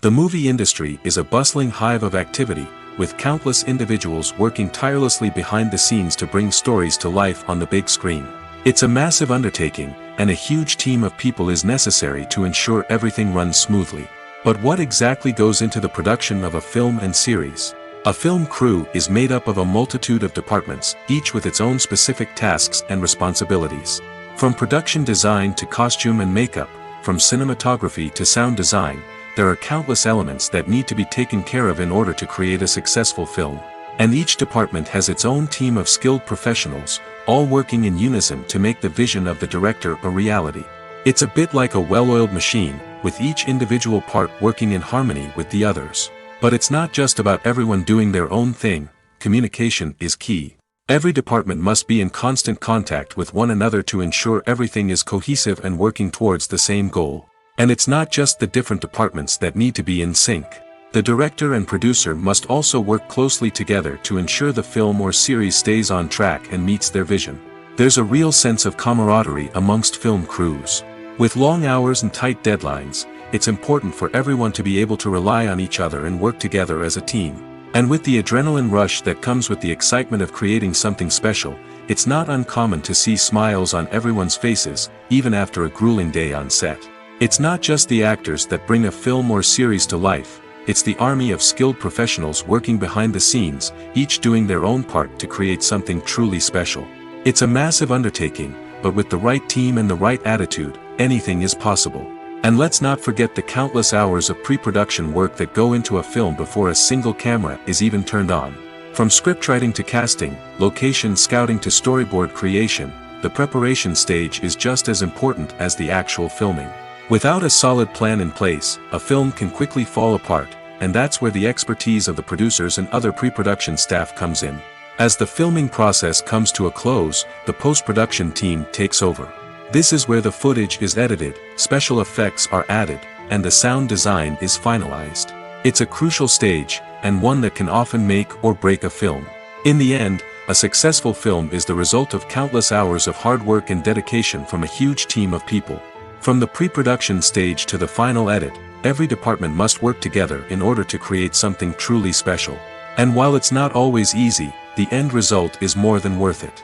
The movie industry is a bustling hive of activity, with countless individuals working tirelessly behind the scenes to bring stories to life on the big screen. It's a massive undertaking, and a huge team of people is necessary to ensure everything runs smoothly. But what exactly goes into the production of a film and series? A film crew is made up of a multitude of departments, each with its own specific tasks and responsibilities. From production design to costume and makeup, from cinematography to sound design, there are countless elements that need to be taken care of in order to create a successful film. And each department has its own team of skilled professionals, all working in unison to make the vision of the director a reality. It's a bit like a well-oiled machine, with each individual part working in harmony with the others. But it's not just about everyone doing their own thing. Communication is key. Every department must be in constant contact with one another to ensure everything is cohesive and working towards the same goal. And it's not just the different departments that need to be in sync. The director and producer must also work closely together to ensure the film or series stays on track and meets their vision. There's a real sense of camaraderie amongst film crews. With long hours and tight deadlines, it's important for everyone to be able to rely on each other and work together as a team. And with the adrenaline rush that comes with the excitement of creating something special, it's not uncommon to see smiles on everyone's faces, even after a grueling day on set. It's not just the actors that bring a film or series to life, it's the army of skilled professionals working behind the scenes, each doing their own part to create something truly special. It's a massive undertaking, but with the right team and the right attitude, anything is possible. And let's not forget the countless hours of pre-production work that go into a film before a single camera is even turned on. From scriptwriting to casting, location scouting to storyboard creation, the preparation stage is just as important as the actual filming. Without a solid plan in place, a film can quickly fall apart, and that's where the expertise of the producers and other pre-production staff comes in. As the filming process comes to a close, the post-production team takes over. This is where the footage is edited, special effects are added, and the sound design is finalized. It's a crucial stage, and one that can often make or break a film. In the end, a successful film is the result of countless hours of hard work and dedication from a huge team of people. From the pre-production stage to the final edit, every department must work together in order to create something truly special. And while it's not always easy, the end result is more than worth it.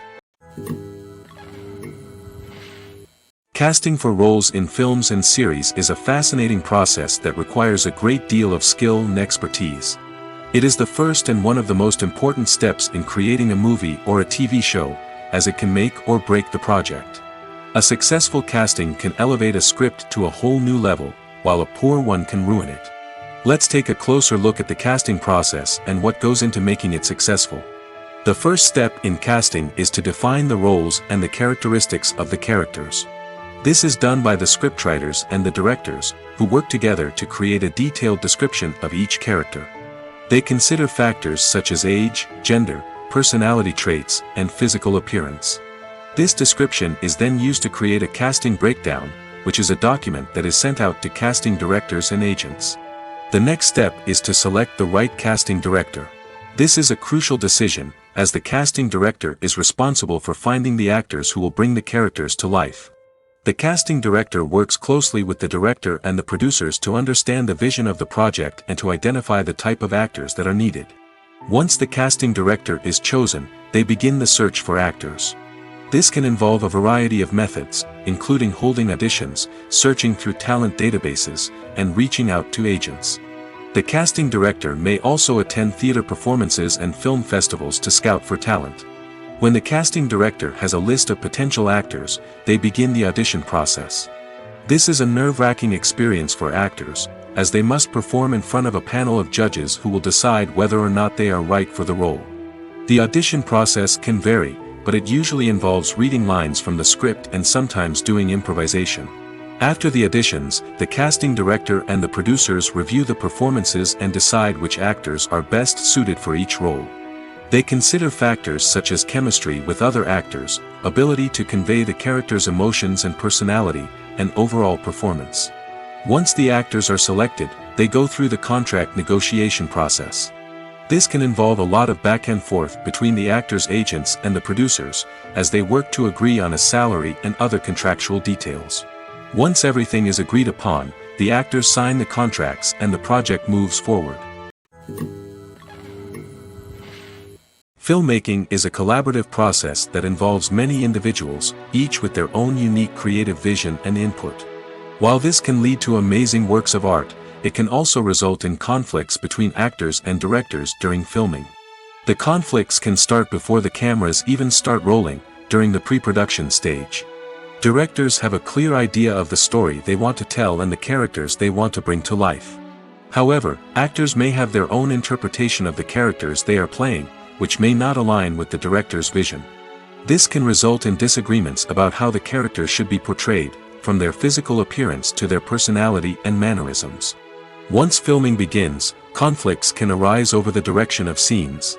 Casting for roles in films and series is a fascinating process that requires a great deal of skill and expertise. It is the first and one of the most important steps in creating a movie or a TV show, as it can make or break the project. A successful casting can elevate a script to a whole new level, while a poor one can ruin it. Let's take a closer look at the casting process and what goes into making it successful. The first step in casting is to define the roles and the characteristics of the characters. This is done by the scriptwriters and the directors, who work together to create a detailed description of each character. They consider factors such as age, gender, personality traits, and physical appearance. This description is then used to create a casting breakdown, which is a document that is sent out to casting directors and agents. The next step is to select the right casting director. This is a crucial decision, as the casting director is responsible for finding the actors who will bring the characters to life. The casting director works closely with the director and the producers to understand the vision of the project and to identify the type of actors that are needed. Once the casting director is chosen, they begin the search for actors. This can involve a variety of methods, including holding auditions, searching through talent databases, and reaching out to agents. The casting director may also attend theater performances and film festivals to scout for talent. When the casting director has a list of potential actors, they begin the audition process. This is a nerve-wracking experience for actors, as they must perform in front of a panel of judges who will decide whether or not they are right for the role. The audition process can vary, but it usually involves reading lines from the script and sometimes doing improvisation. After the auditions, the casting director and the producers review the performances and decide which actors are best suited for each role. They consider factors such as chemistry with other actors, ability to convey the character's emotions and personality, and overall performance. Once the actors are selected, they go through the contract negotiation process. This can involve a lot of back and forth between the actors' agents and the producers, as they work to agree on a salary and other contractual details. Once everything is agreed upon, the actors sign the contracts and the project moves forward. Filmmaking is a collaborative process that involves many individuals, each with their own unique creative vision and input. While this can lead to amazing works of art, it can also result in conflicts between actors and directors during filming. The conflicts can start before the cameras even start rolling, during the pre-production stage. Directors have a clear idea of the story they want to tell and the characters they want to bring to life. However, actors may have their own interpretation of the characters they are playing, which may not align with the director's vision. This can result in disagreements about how the characters should be portrayed, from their physical appearance to their personality and mannerisms. Once filming begins, conflicts can arise over the direction of scenes.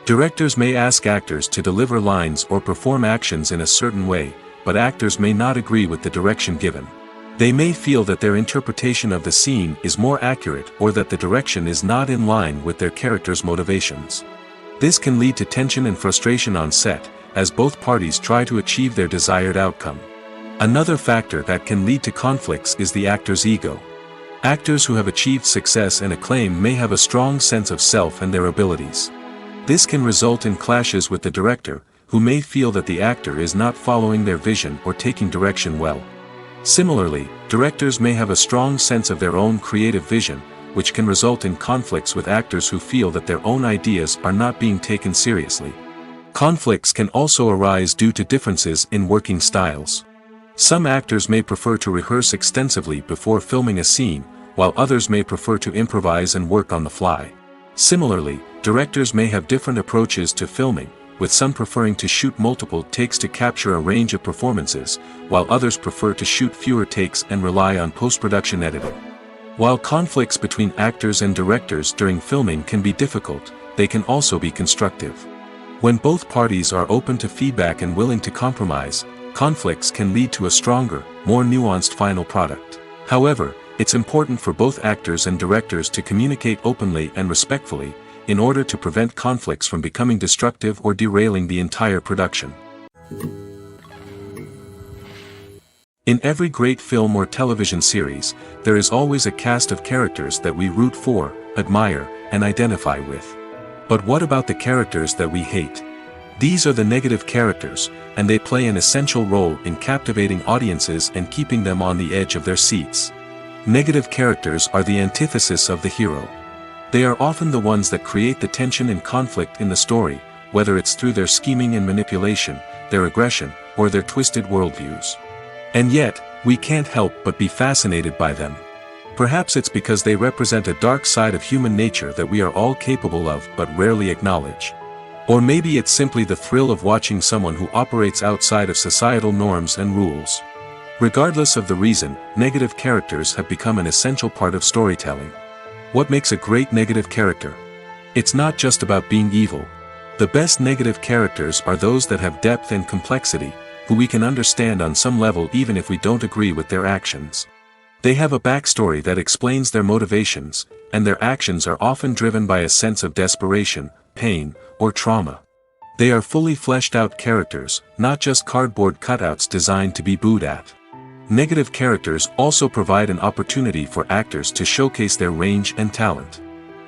Directors may ask actors to deliver lines or perform actions in a certain way, but actors may not agree with the direction given. They may feel that their interpretation of the scene is more accurate or that the direction is not in line with their character's motivations. This can lead to tension and frustration on set, as both parties try to achieve their desired outcome. Another factor that can lead to conflicts is the actor's ego. Actors who have achieved success and acclaim may have a strong sense of self and their abilities. This can result in clashes with the director, who may feel that the actor is not following their vision or taking direction well. Similarly, directors may have a strong sense of their own creative vision, which can result in conflicts with actors who feel that their own ideas are not being taken seriously. Conflicts can also arise due to differences in working styles. Some actors may prefer to rehearse extensively before filming a scene, while others may prefer to improvise and work on the fly. Similarly, directors may have different approaches to filming, with some preferring to shoot multiple takes to capture a range of performances, while others prefer to shoot fewer takes and rely on post-production editing. While conflicts between actors and directors during filming can be difficult, they can also be constructive. When both parties are open to feedback and willing to compromise, conflicts can lead to a stronger, more nuanced final product. However, it's important for both actors and directors to communicate openly and respectfully, in order to prevent conflicts from becoming destructive or derailing the entire production. In every great film or television series, there is always a cast of characters that we root for, admire, and identify with. But what about the characters that we hate? These are the negative characters, and they play an essential role in captivating audiences and keeping them on the edge of their seats. Negative characters are the antithesis of the hero. They are often the ones that create the tension and conflict in the story, whether it's through their scheming and manipulation, their aggression, or their twisted worldviews. And yet, we can't help but be fascinated by them. Perhaps it's because they represent a dark side of human nature that we are all capable of but rarely acknowledge. Or maybe it's simply the thrill of watching someone who operates outside of societal norms and rules. Regardless of the reason, negative characters have become an essential part of storytelling. What makes a great negative character? It's not just about being evil. The best negative characters are those that have depth and complexity, who we can understand on some level even if we don't agree with their actions. They have a backstory that explains their motivations, and their actions are often driven by a sense of desperation, pain, or trauma. They are fully fleshed out characters, not just cardboard cutouts designed to be booed at. Negative characters also provide an opportunity for actors to showcase their range and talent.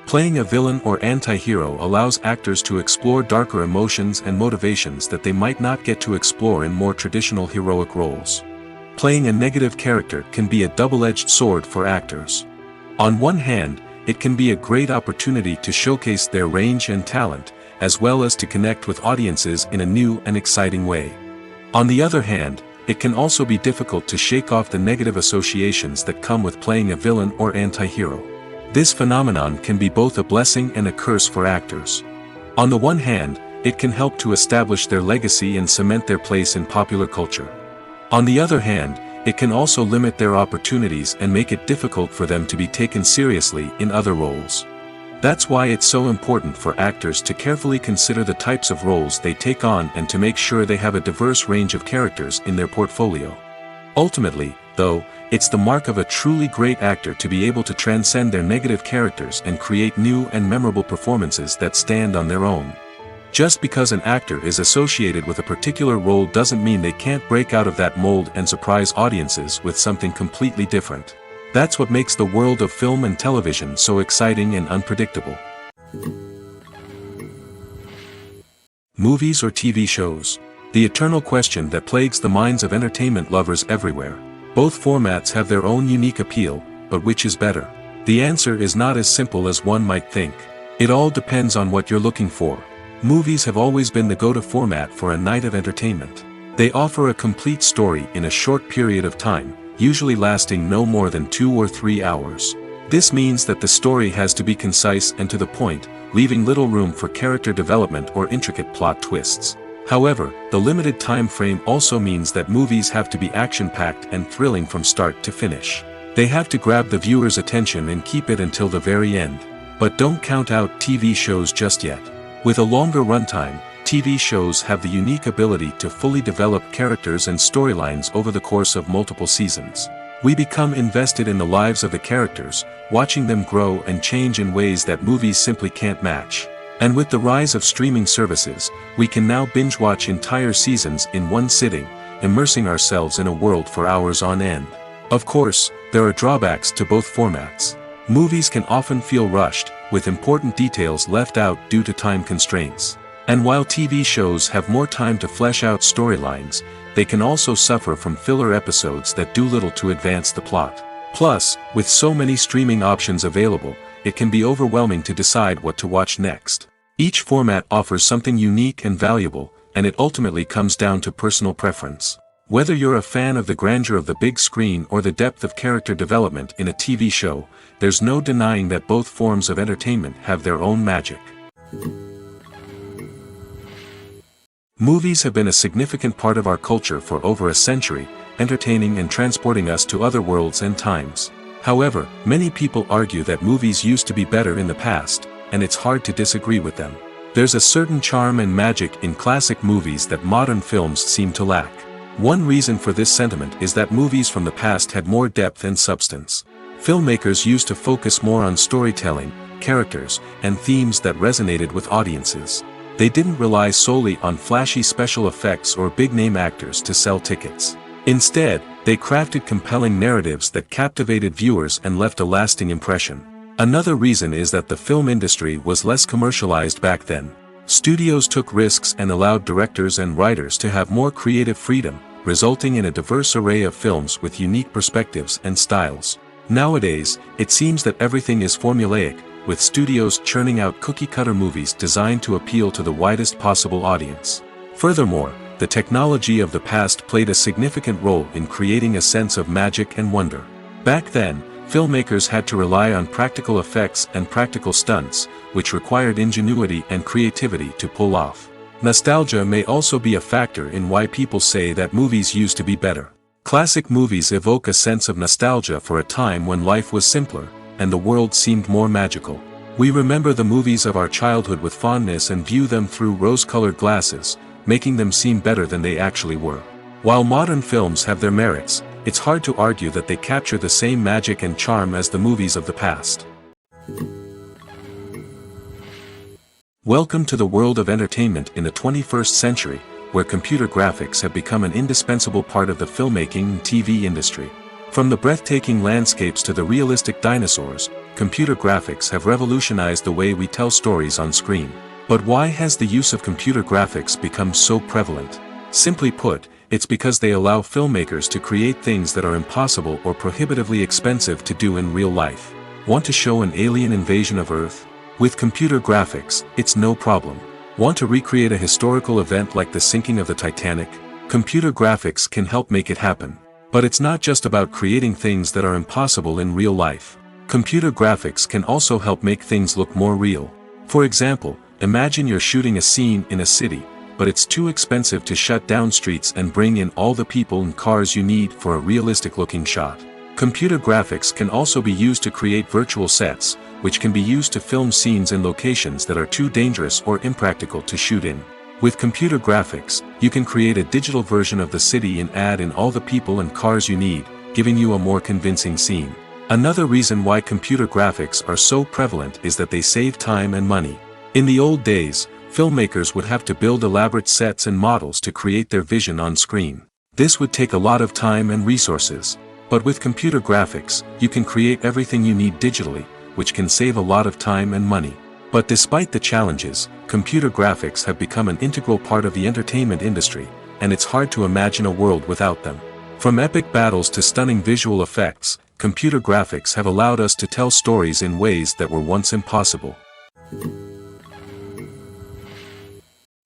Playing a villain or anti-hero allows actors to explore darker emotions and motivations that they might not get to explore in more traditional heroic roles. Playing a negative character can be a double-edged sword for actors. On one hand, it can be a great opportunity to showcase their range and talent, as well as to connect with audiences in a new and exciting way. On the other hand, it can also be difficult to shake off the negative associations that come with playing a villain or anti-hero. This phenomenon can be both a blessing and a curse for actors. On the one hand, it can help to establish their legacy and cement their place in popular culture. On the other hand, it can also limit their opportunities and make it difficult for them to be taken seriously in other roles. That's why it's so important for actors to carefully consider the types of roles they take on and to make sure they have a diverse range of characters in their portfolio. Ultimately, though, it's the mark of a truly great actor to be able to transcend their negative characters and create new and memorable performances that stand on their own. Just because an actor is associated with a particular role doesn't mean they can't break out of that mold and surprise audiences with something completely different. That's what makes the world of film and television so exciting and unpredictable. Movies or TV shows? The eternal question that plagues the minds of entertainment lovers everywhere. Both formats have their own unique appeal, but which is better? The answer is not as simple as one might think. It all depends on what you're looking for. Movies have always been the go-to format for a night of entertainment. They offer a complete story in a short period of time, usually lasting no more than 2 or 3 hours. This means that the story has to be concise and to the point, leaving little room for character development or intricate plot twists. However, the limited time frame also means that movies have to be action-packed and thrilling from start to finish. They have to grab the viewer's attention and keep it until the very end. But don't count out TV shows just yet. With a longer runtime, TV shows have the unique ability to fully develop characters and storylines over the course of multiple seasons. We become invested in the lives of the characters, watching them grow and change in ways that movies simply can't match. And with the rise of streaming services, we can now binge-watch entire seasons in one sitting, immersing ourselves in a world for hours on end. Of course, there are drawbacks to both formats. Movies can often feel rushed, with important details left out due to time constraints. And while TV shows have more time to flesh out storylines, they can also suffer from filler episodes that do little to advance the plot. Plus, with so many streaming options available, it can be overwhelming to decide what to watch next. Each format offers something unique and valuable, and it ultimately comes down to personal preference. Whether you're a fan of the grandeur of the big screen or the depth of character development in a TV show, there's no denying that both forms of entertainment have their own magic. Movies have been a significant part of our culture for over a century, entertaining and transporting us to other worlds and times. However, many people argue that movies used to be better in the past, and it's hard to disagree with them. There's a certain charm and magic in classic movies that modern films seem to lack. One reason for this sentiment is that movies from the past had more depth and substance. Filmmakers used to focus more on storytelling, characters, and themes that resonated with audiences. They didn't rely solely on flashy special effects or big-name actors to sell tickets. Instead, they crafted compelling narratives that captivated viewers and left a lasting impression. Another reason is that the film industry was less commercialized back then. Studios took risks and allowed directors and writers to have more creative freedom, resulting in a diverse array of films with unique perspectives and styles. Nowadays, it seems that everything is formulaic, with studios churning out cookie-cutter movies designed to appeal to the widest possible audience. Furthermore, the technology of the past played a significant role in creating a sense of magic and wonder. Back then, filmmakers had to rely on practical effects and practical stunts, which required ingenuity and creativity to pull off. Nostalgia may also be a factor in why people say that movies used to be better. Classic movies evoke a sense of nostalgia for a time when life was simpler, and the world seemed more magical. We remember the movies of our childhood with fondness and view them through rose-colored glasses, making them seem better than they actually were. While modern films have their merits, it's hard to argue that they capture the same magic and charm as the movies of the past. Welcome to the world of entertainment in the 21st century, where computer graphics have become an indispensable part of the filmmaking and TV industry. From the breathtaking landscapes to the realistic dinosaurs, computer graphics have revolutionized the way we tell stories on screen. But why has the use of computer graphics become so prevalent? Simply put, it's because they allow filmmakers to create things that are impossible or prohibitively expensive to do in real life. Want to show an alien invasion of Earth? With computer graphics, it's no problem. Want to recreate a historical event like the sinking of the Titanic? Computer graphics can help make it happen. But it's not just about creating things that are impossible in real life. Computer graphics can also help make things look more real. For example, imagine you're shooting a scene in a city, but it's too expensive to shut down streets and bring in all the people and cars you need for a realistic-looking shot. Computer graphics can also be used to create virtual sets, which can be used to film scenes in locations that are too dangerous or impractical to shoot in. With computer graphics, you can create a digital version of the city and add in all the people and cars you need, giving you a more convincing scene. Another reason why computer graphics are so prevalent is that they save time and money. In the old days, filmmakers would have to build elaborate sets and models to create their vision on screen. This would take a lot of time and resources. But with computer graphics, you can create everything you need digitally, which can save a lot of time and money. But despite the challenges, computer graphics have become an integral part of the entertainment industry, and it's hard to imagine a world without them. From epic battles to stunning visual effects, computer graphics have allowed us to tell stories in ways that were once impossible.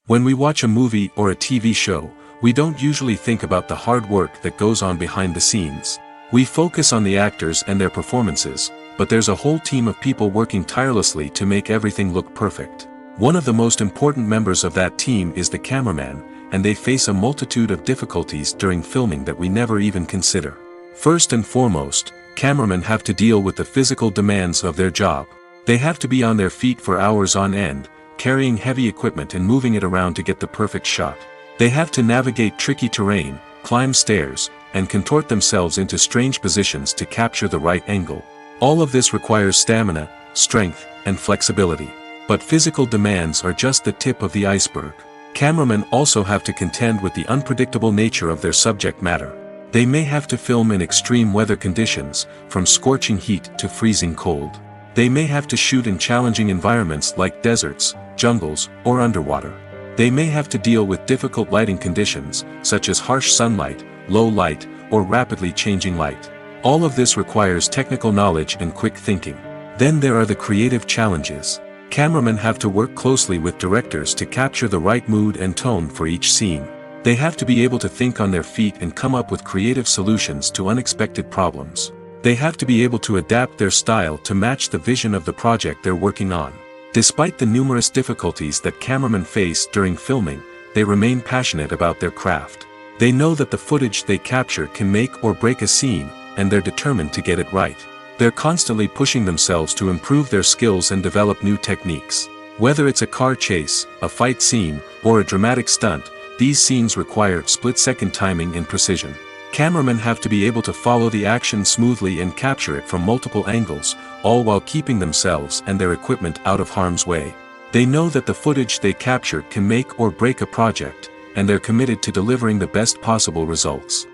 When we watch a movie or a TV show, we don't usually think about the hard work that goes on behind the scenes. We focus on the actors and their performances, but there's a whole team of people working tirelessly to make everything look perfect. One of the most important members of that team is the cameraman, and they face a multitude of difficulties during filming that we never even consider. First and foremost, cameramen have to deal with the physical demands of their job. They have to be on their feet for hours on end, carrying heavy equipment and moving it around to get the perfect shot. They have to navigate tricky terrain, climb stairs, and contort themselves into strange positions to capture the right angle. All of this requires stamina, strength, and flexibility. But physical demands are just the tip of the iceberg. Cameramen also have to contend with the unpredictable nature of their subject matter. They may have to film in extreme weather conditions, from scorching heat to freezing cold. They may have to shoot in challenging environments like deserts, jungles, or underwater. They may have to deal with difficult lighting conditions, such as harsh sunlight, low light, or rapidly changing light. All of this requires technical knowledge and quick thinking. Then there are the creative challenges. Cameramen have to work closely with directors to capture the right mood and tone for each scene. They have to be able to think on their feet and come up with creative solutions to unexpected problems. They have to be able to adapt their style to match the vision of the project they're working on. Despite the numerous difficulties that cameramen face during filming, they remain passionate about their craft. They know that the footage they capture can make or break a scene, and they're determined to get it right. They're constantly pushing themselves to improve their skills and develop new techniques. Whether it's a car chase, a fight scene, or a dramatic stunt, these scenes require split-second timing and precision. Cameramen have to be able to follow the action smoothly and capture it from multiple angles, all while keeping themselves and their equipment out of harm's way. They know that the footage they capture can make or break a project, and they're committed to delivering the best possible results.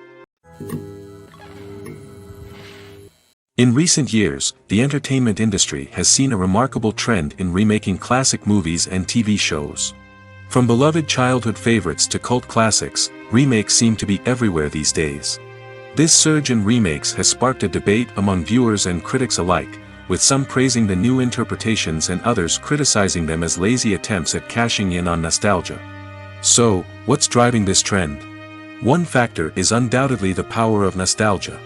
In recent years, the entertainment industry has seen a remarkable trend in remaking classic movies and TV shows. From beloved childhood favorites to cult classics, remakes seem to be everywhere these days. This surge in remakes has sparked a debate among viewers and critics alike, with some praising the new interpretations and others criticizing them as lazy attempts at cashing in on nostalgia. So, what's driving this trend? One factor is undoubtedly the power of nostalgia.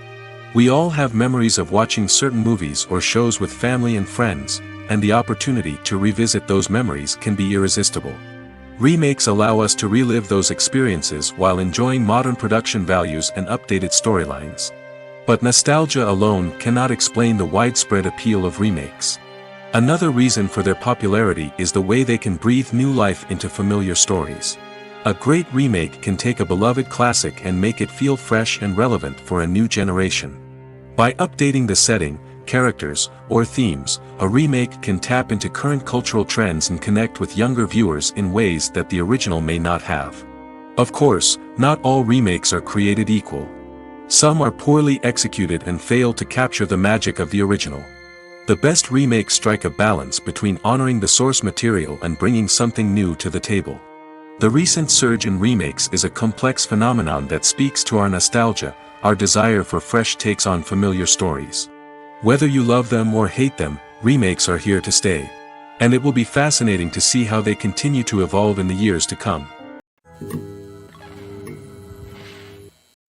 We all have memories of watching certain movies or shows with family and friends, and the opportunity to revisit those memories can be irresistible. Remakes allow us to relive those experiences while enjoying modern production values and updated storylines. But nostalgia alone cannot explain the widespread appeal of remakes. Another reason for their popularity is the way they can breathe new life into familiar stories. A great remake can take a beloved classic and make it feel fresh and relevant for a new generation. By updating the setting, characters, or themes, a remake can tap into current cultural trends and connect with younger viewers in ways that the original may not have. Of course, not all remakes are created equal. Some are poorly executed and fail to capture the magic of the original. The best remakes strike a balance between honoring the source material and bringing something new to the table. The recent surge in remakes is a complex phenomenon that speaks to our nostalgia, our desire for fresh takes on familiar stories. Whether you love them or hate them, remakes are here to stay. And it will be fascinating to see how they continue to evolve in the years to come.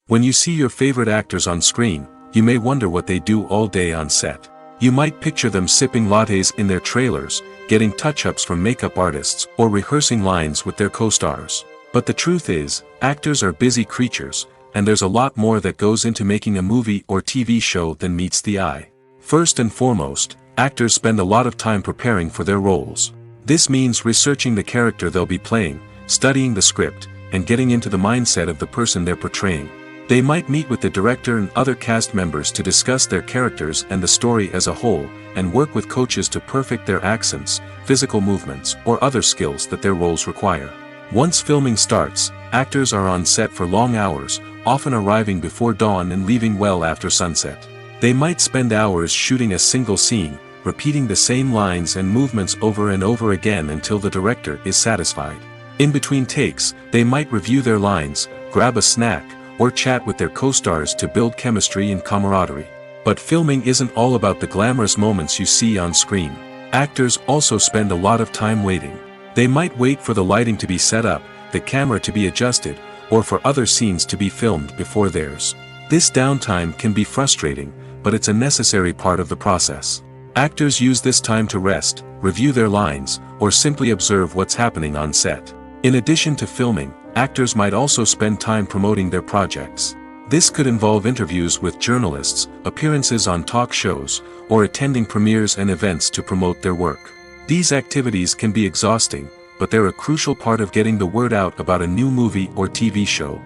When you see your favorite actors on screen, you may wonder what they do all day on set. You might picture them sipping lattes in their trailers, getting touch-ups from makeup artists, or rehearsing lines with their co-stars. But the truth is, actors are busy creatures, and there's a lot more that goes into making a movie or TV show than meets the eye. First and foremost, actors spend a lot of time preparing for their roles. This means researching the character they'll be playing, studying the script, and getting into the mindset of the person they're portraying. They might meet with the director and other cast members to discuss their characters and the story as a whole, and work with coaches to perfect their accents, physical movements, or other skills that their roles require. Once filming starts, actors are on set for long hours, often arriving before dawn and leaving well after sunset. They might spend hours shooting a single scene, repeating the same lines and movements over and over again until the director is satisfied. In between takes, they might review their lines, grab a snack, or chat with their co-stars to build chemistry and camaraderie. But filming isn't all about the glamorous moments you see on screen. Actors also spend a lot of time waiting. They might wait for the lighting to be set up, the camera to be adjusted, or for other scenes to be filmed before theirs. This downtime can be frustrating, but it's a necessary part of the process. Actors use this time to rest, review their lines, or simply observe what's happening on set. In addition to filming, actors might also spend time promoting their projects. This could involve interviews with journalists, appearances on talk shows, or attending premieres and events to promote their work. These activities can be exhausting, but they're a crucial part of getting the word out about a new movie or TV show.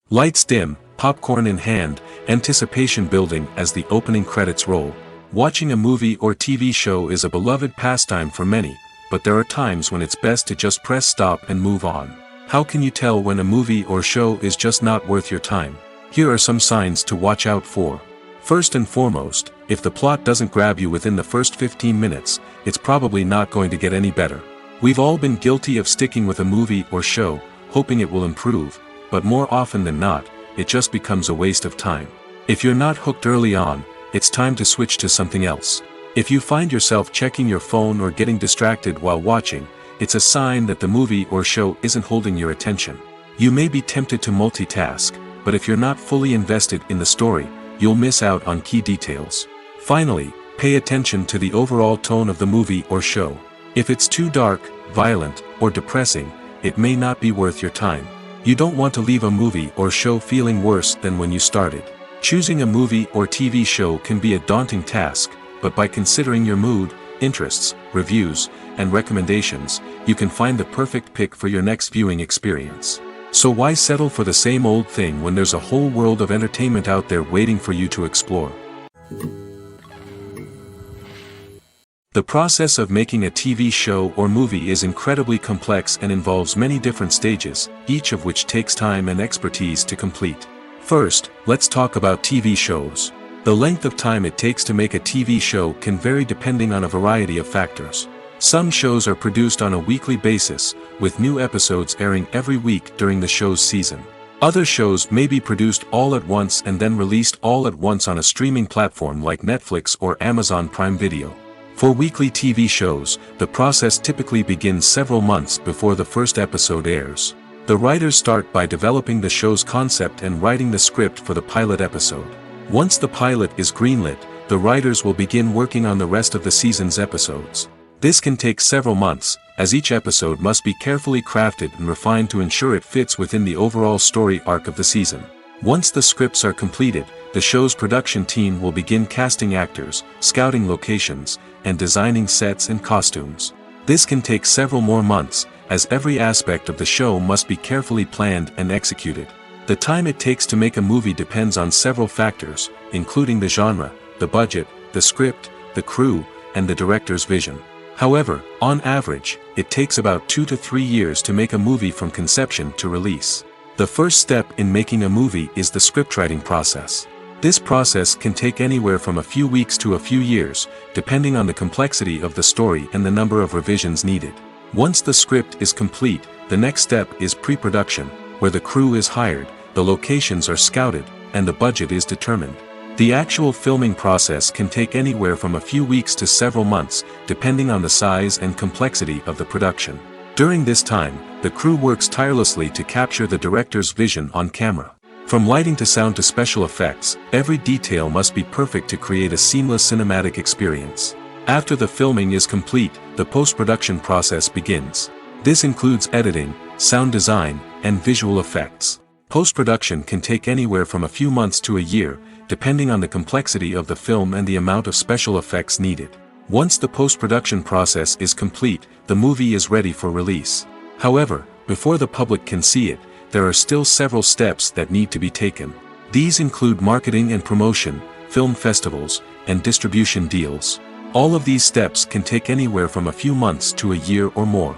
Lights dim, popcorn in hand, anticipation building as the opening credits roll. Watching a movie or TV show is a beloved pastime for many, but there are times when it's best to just press stop and move on. How can you tell when a movie or show is just not worth your time? Here are some signs to watch out for. First and foremost, if the plot doesn't grab you within the first 15 minutes, it's probably not going to get any better. We've all been guilty of sticking with a movie or show, hoping it will improve, but more often than not, it just becomes a waste of time. If you're not hooked early on, it's time to switch to something else. If you find yourself checking your phone or getting distracted while watching, it's a sign that the movie or show isn't holding your attention. You may be tempted to multitask, but if you're not fully invested in the story, you'll miss out on key details. Finally, pay attention to the overall tone of the movie or show. If it's too dark, violent, or depressing, it may not be worth your time. You don't want to leave a movie or show feeling worse than when you started. Choosing a movie or TV show can be a daunting task, but by considering your mood, interests, reviews, and recommendations, you can find the perfect pick for your next viewing experience. So why settle for the same old thing when there's a whole world of entertainment out there waiting for you to explore? The process of making a TV show or movie is incredibly complex and involves many different stages, each of which takes time and expertise to complete. First, let's talk about TV shows. The length of time it takes to make a TV show can vary depending on a variety of factors. Some shows are produced on a weekly basis, with new episodes airing every week during the show's season. Other shows may be produced all at once and then released all at once on a streaming platform like Netflix or Amazon Prime Video. For weekly TV shows, the process typically begins several months before the first episode airs. The writers start by developing the show's concept and writing the script for the pilot episode. Once the pilot is greenlit, the writers will begin working on the rest of the season's episodes. This can take several months, as each episode must be carefully crafted and refined to ensure it fits within the overall story arc of the season. Once the scripts are completed, the show's production team will begin casting actors, scouting locations, and designing sets and costumes. This can take several more months, as every aspect of the show must be carefully planned and executed. The time it takes to make a movie depends on several factors, including the genre, the budget, the script, the crew, and the director's vision. However, on average, it takes about 2 to 3 years to make a movie from conception to release. The first step in making a movie is the scriptwriting process. This process can take anywhere from a few weeks to a few years, depending on the complexity of the story and the number of revisions needed. Once the script is complete, the next step is pre-production, where the crew is hired, the locations are scouted, and the budget is determined. The actual filming process can take anywhere from a few weeks to several months, depending on the size and complexity of the production. During this time, the crew works tirelessly to capture the director's vision on camera. From lighting to sound to special effects, every detail must be perfect to create a seamless cinematic experience. After the filming is complete, the post-production process begins. This includes editing, sound design, and visual effects. Post-production can take anywhere from a few months to a year, depending on the complexity of the film and the amount of special effects needed. Once the post-production process is complete, the movie is ready for release. However, before the public can see it, there are still several steps that need to be taken. These include marketing and promotion, film festivals, and distribution deals. All of these steps can take anywhere from a few months to a year or more.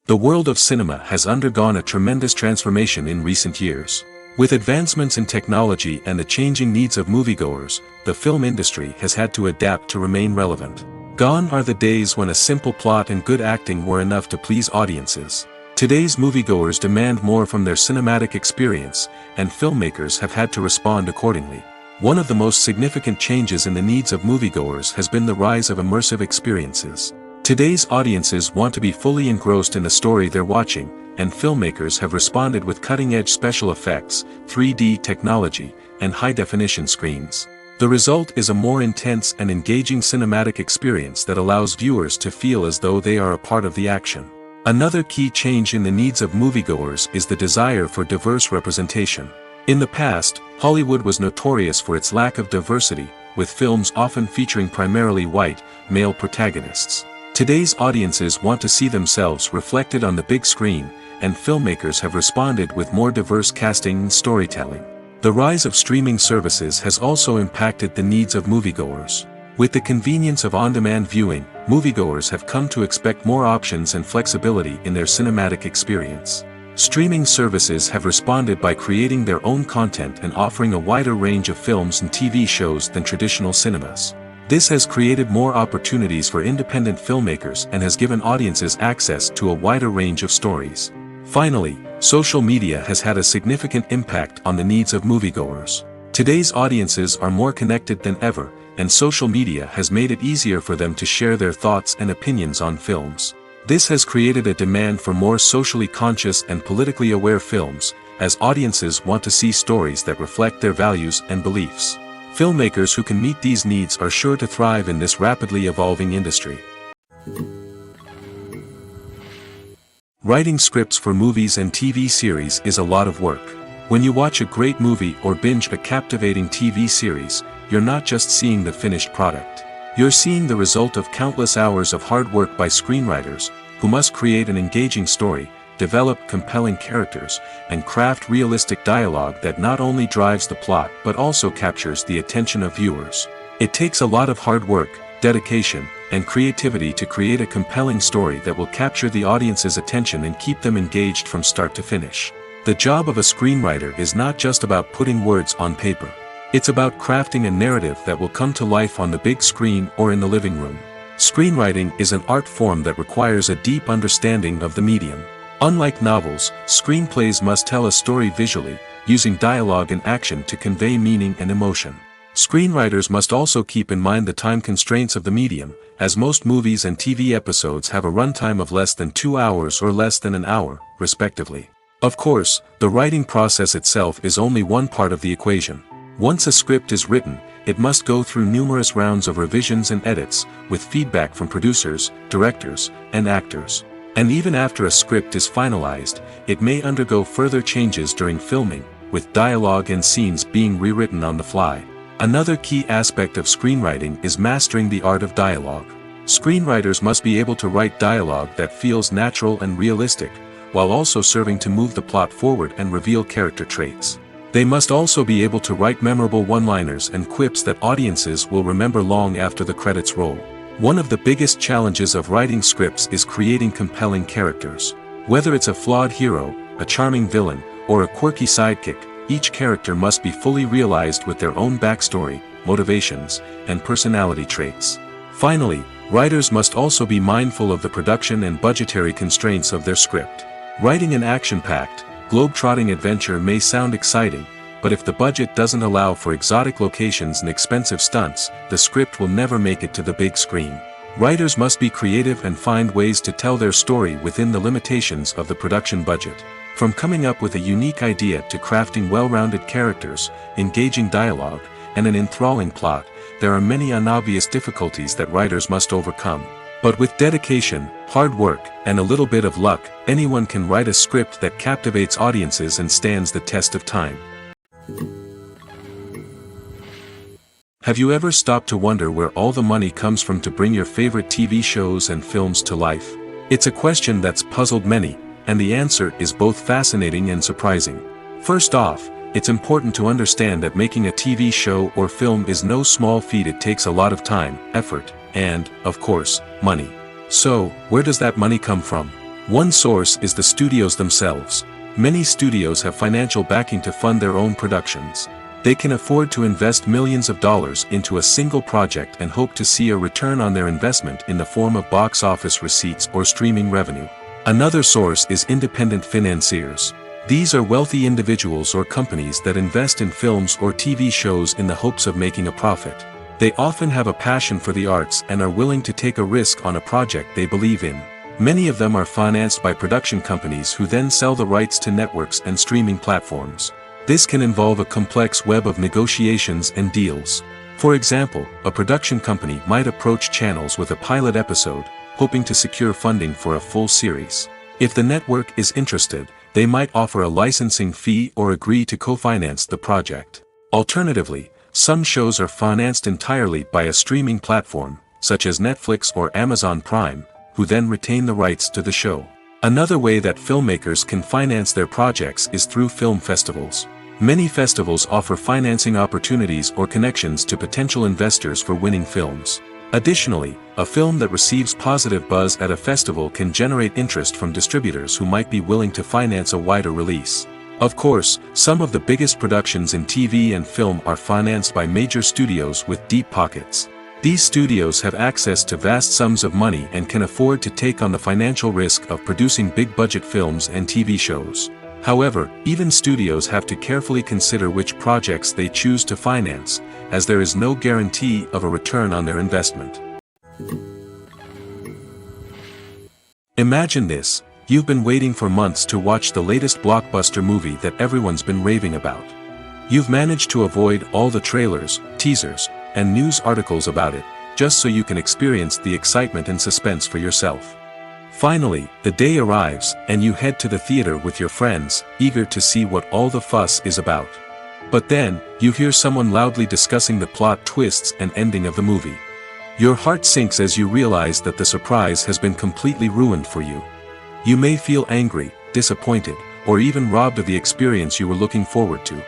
The world of cinema has undergone a tremendous transformation in recent years. With advancements in technology and the changing needs of moviegoers, the film industry has had to adapt to remain relevant. Gone are the days when a simple plot and good acting were enough to please audiences. Today's moviegoers demand more from their cinematic experience, and filmmakers have had to respond accordingly. One of the most significant changes in the needs of moviegoers has been the rise of immersive experiences. Today's audiences want to be fully engrossed in the story they're watching, and filmmakers have responded with cutting-edge special effects, 3D technology, and high-definition screens. The result is a more intense and engaging cinematic experience that allows viewers to feel as though they are a part of the action. Another key change in the needs of moviegoers is the desire for diverse representation. In the past, Hollywood was notorious for its lack of diversity, with films often featuring primarily white, male protagonists. Today's audiences want to see themselves reflected on the big screen, and filmmakers have responded with more diverse casting and storytelling. The rise of streaming services has also impacted the needs of moviegoers. With the convenience of on-demand viewing, moviegoers have come to expect more options and flexibility in their cinematic experience. Streaming services have responded by creating their own content and offering a wider range of films and TV shows than traditional cinemas. This has created more opportunities for independent filmmakers and has given audiences access to a wider range of stories. Finally, social media has had a significant impact on the needs of moviegoers. Today's audiences are more connected than ever, and social media has made it easier for them to share their thoughts and opinions on films. This has created a demand for more socially conscious and politically aware films, as audiences want to see stories that reflect their values and beliefs. Filmmakers who can meet these needs are sure to thrive in this rapidly evolving industry. Writing scripts for movies and TV series is a lot of work. When you watch a great movie or binge a captivating TV series, you're not just seeing the finished product. You're seeing the result of countless hours of hard work by screenwriters, who must create an engaging story, develop compelling characters, and craft realistic dialogue that not only drives the plot but also captures the attention of viewers. It takes a lot of hard work, dedication, and creativity to create a compelling story that will capture the audience's attention and keep them engaged from start to finish. The job of a screenwriter is not just about putting words on paper. It's about crafting a narrative that will come to life on the big screen or in the living room. Screenwriting is an art form that requires a deep understanding of the medium. Unlike novels, screenplays must tell a story visually, using dialogue and action to convey meaning and emotion. Screenwriters must also keep in mind the time constraints of the medium, as most movies and TV episodes have a runtime of less than 2 hours or less than an hour, respectively. Of course, the writing process itself is only one part of the equation. Once a script is written, it must go through numerous rounds of revisions and edits, with feedback from producers, directors, and actors. And even after a script is finalized, it may undergo further changes during filming, with dialogue and scenes being rewritten on the fly. Another key aspect of screenwriting is mastering the art of dialogue. Screenwriters must be able to write dialogue that feels natural and realistic, while also serving to move the plot forward and reveal character traits. They must also be able to write memorable one-liners and quips that audiences will remember long after the credits roll. One of the biggest challenges of writing scripts is creating compelling characters. Whether it's a flawed hero, a charming villain, or a quirky sidekick, each character must be fully realized with their own backstory, motivations, and personality traits. Finally, writers must also be mindful of the production and budgetary constraints of their script. Writing an action-packed, globe-trotting adventure may sound exciting, but if the budget doesn't allow for exotic locations and expensive stunts, the script will never make it to the big screen. Writers must be creative and find ways to tell their story within the limitations of the production budget. From coming up with a unique idea to crafting well-rounded characters, engaging dialogue, and an enthralling plot, there are many unobvious difficulties that writers must overcome. But with dedication, hard work, and a little bit of luck, anyone can write a script that captivates audiences and stands the test of time. Have you ever stopped to wonder where all the money comes from to bring your favorite TV shows and films to life? It's a question that's puzzled many, and the answer is both fascinating and surprising. First off, it's important to understand that making a TV show or film is no small feat. It takes a lot of time, effort, and, of course, money. So, where does that money come from? One source is the studios themselves. Many studios have financial backing to fund their own productions. They can afford to invest millions of dollars into a single project and hope to see a return on their investment in the form of box office receipts or streaming revenue. Another source is independent financiers. These are wealthy individuals or companies that invest in films or TV shows in the hopes of making a profit. They often have a passion for the arts and are willing to take a risk on a project they believe in. Many of them are financed by production companies who then sell the rights to networks and streaming platforms. This can involve a complex web of negotiations and deals. For example, a production company might approach channels with a pilot episode, hoping to secure funding for a full series. If the network is interested, they might offer a licensing fee or agree to co-finance the project. Alternatively, some shows are financed entirely by a streaming platform, such as Netflix or Amazon Prime, who then retain the rights to the show. Another way that filmmakers can finance their projects is through film festivals. Many festivals offer financing opportunities or connections to potential investors for winning films. Additionally, a film that receives positive buzz at a festival can generate interest from distributors who might be willing to finance a wider release. Of course, some of the biggest productions in TV and film are financed by major studios with deep pockets. These studios have access to vast sums of money and can afford to take on the financial risk of producing big-budget films and TV shows. However, even studios have to carefully consider which projects they choose to finance, as there is no guarantee of a return on their investment. Imagine this: you've been waiting for months to watch the latest blockbuster movie that everyone's been raving about. You've managed to avoid all the trailers, teasers, and news articles about it, just so you can experience the excitement and suspense for yourself. Finally, the day arrives, and you head to the theater with your friends, eager to see what all the fuss is about. But then, you hear someone loudly discussing the plot twists and ending of the movie. Your heart sinks as you realize that the surprise has been completely ruined for you. You may feel angry, disappointed, or even robbed of the experience you were looking forward to.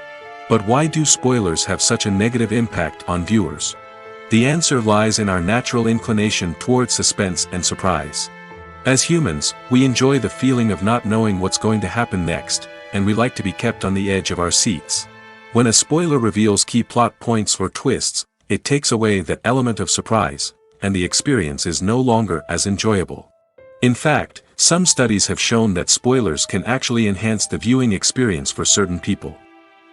But why do spoilers have such a negative impact on viewers? The answer lies in our natural inclination toward suspense and surprise. As humans, we enjoy the feeling of not knowing what's going to happen next, and we like to be kept on the edge of our seats. When a spoiler reveals key plot points or twists, it takes away that element of surprise, and the experience is no longer as enjoyable. In fact, some studies have shown that spoilers can actually enhance the viewing experience for certain people.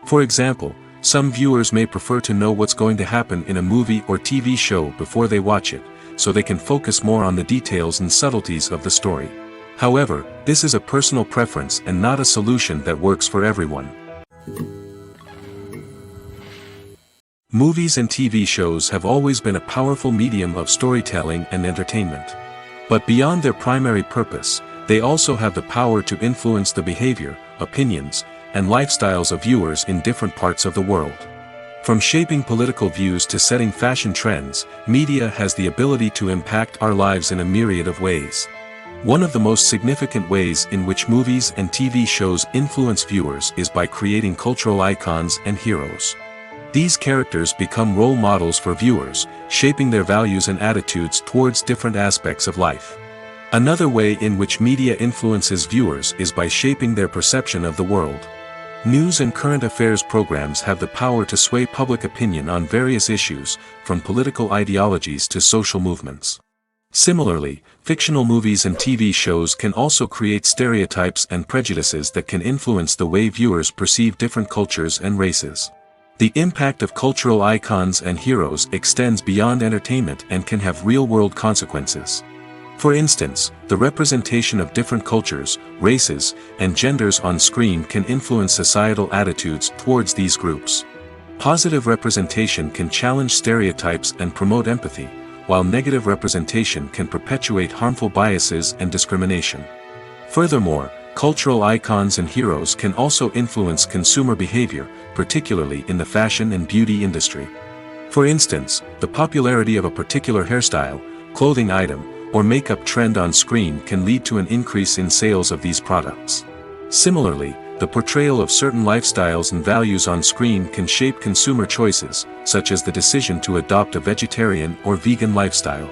For example, some viewers may prefer to know what's going to happen in a movie or TV show before they watch it, so they can focus more on the details and subtleties of the story. However, this is a personal preference and not a solution that works for everyone. Movies and TV shows have always been a powerful medium of storytelling and entertainment. But beyond their primary purpose, they also have the power to influence the behavior, opinions, and lifestyles of viewers in different parts of the world. From shaping political views to setting fashion trends, media has the ability to impact our lives in a myriad of ways. One of the most significant ways in which movies and TV shows influence viewers is by creating cultural icons and heroes. These characters become role models for viewers, shaping their values and attitudes towards different aspects of life. Another way in which media influences viewers is by shaping their perception of the world. News and current affairs programs have the power to sway public opinion on various issues, from political ideologies to social movements. Similarly, fictional movies and TV shows can also create stereotypes and prejudices that can influence the way viewers perceive different cultures and races. The impact of cultural icons and heroes extends beyond entertainment and can have real-world consequences. For instance, the representation of different cultures, races, and genders on screen can influence societal attitudes towards these groups. Positive representation can challenge stereotypes and promote empathy, while negative representation can perpetuate harmful biases and discrimination. Furthermore, cultural icons and heroes can also influence consumer behavior, particularly in the fashion and beauty industry. For instance, the popularity of a particular hairstyle, clothing item, or makeup trend on screen can lead to an increase in sales of these products. Similarly, the portrayal of certain lifestyles and values on screen can shape consumer choices, such as the decision to adopt a vegetarian or vegan lifestyle.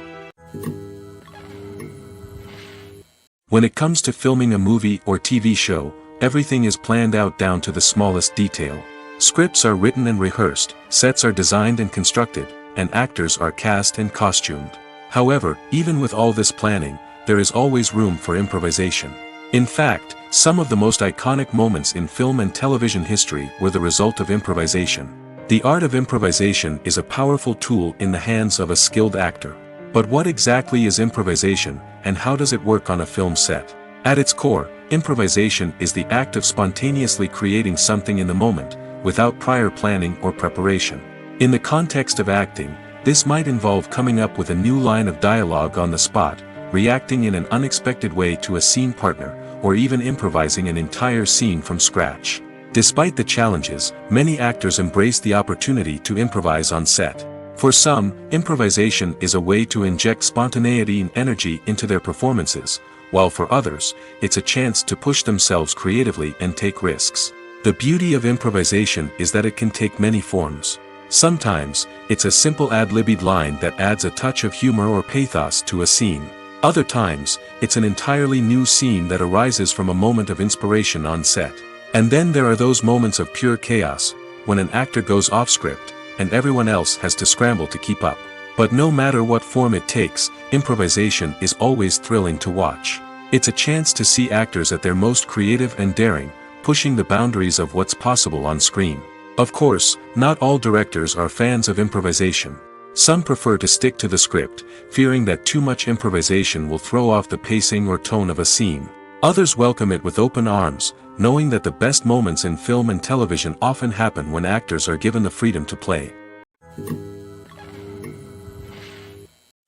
When it comes to filming a movie or TV show, everything is planned out down to the smallest detail. Scripts are written and rehearsed, sets are designed and constructed, and actors are cast and costumed. However, even with all this planning, there is always room for improvisation. In fact, some of the most iconic moments in film and television history were the result of improvisation. The art of improvisation is a powerful tool in the hands of a skilled actor. But what exactly is improvisation, and how does it work on a film set? At its core, improvisation is the act of spontaneously creating something in the moment, without prior planning or preparation. In the context of acting, this might involve coming up with a new line of dialogue on the spot, reacting in an unexpected way to a scene partner, or even improvising an entire scene from scratch. Despite the challenges, many actors embrace the opportunity to improvise on set. For some, improvisation is a way to inject spontaneity and energy into their performances, while for others, it's a chance to push themselves creatively and take risks. The beauty of improvisation is that it can take many forms. Sometimes, it's a simple ad-libbed line that adds a touch of humor or pathos to a scene. Other times, it's an entirely new scene that arises from a moment of inspiration on set. And then there are those moments of pure chaos, when an actor goes off script, and everyone else has to scramble to keep up. But no matter what form it takes, improvisation is always thrilling to watch. It's a chance to see actors at their most creative and daring, pushing the boundaries of what's possible on screen. Of course, not all directors are fans of improvisation. Some prefer to stick to the script, fearing that too much improvisation will throw off the pacing or tone of a scene. Others welcome it with open arms, knowing that the best moments in film and television often happen when actors are given the freedom to play.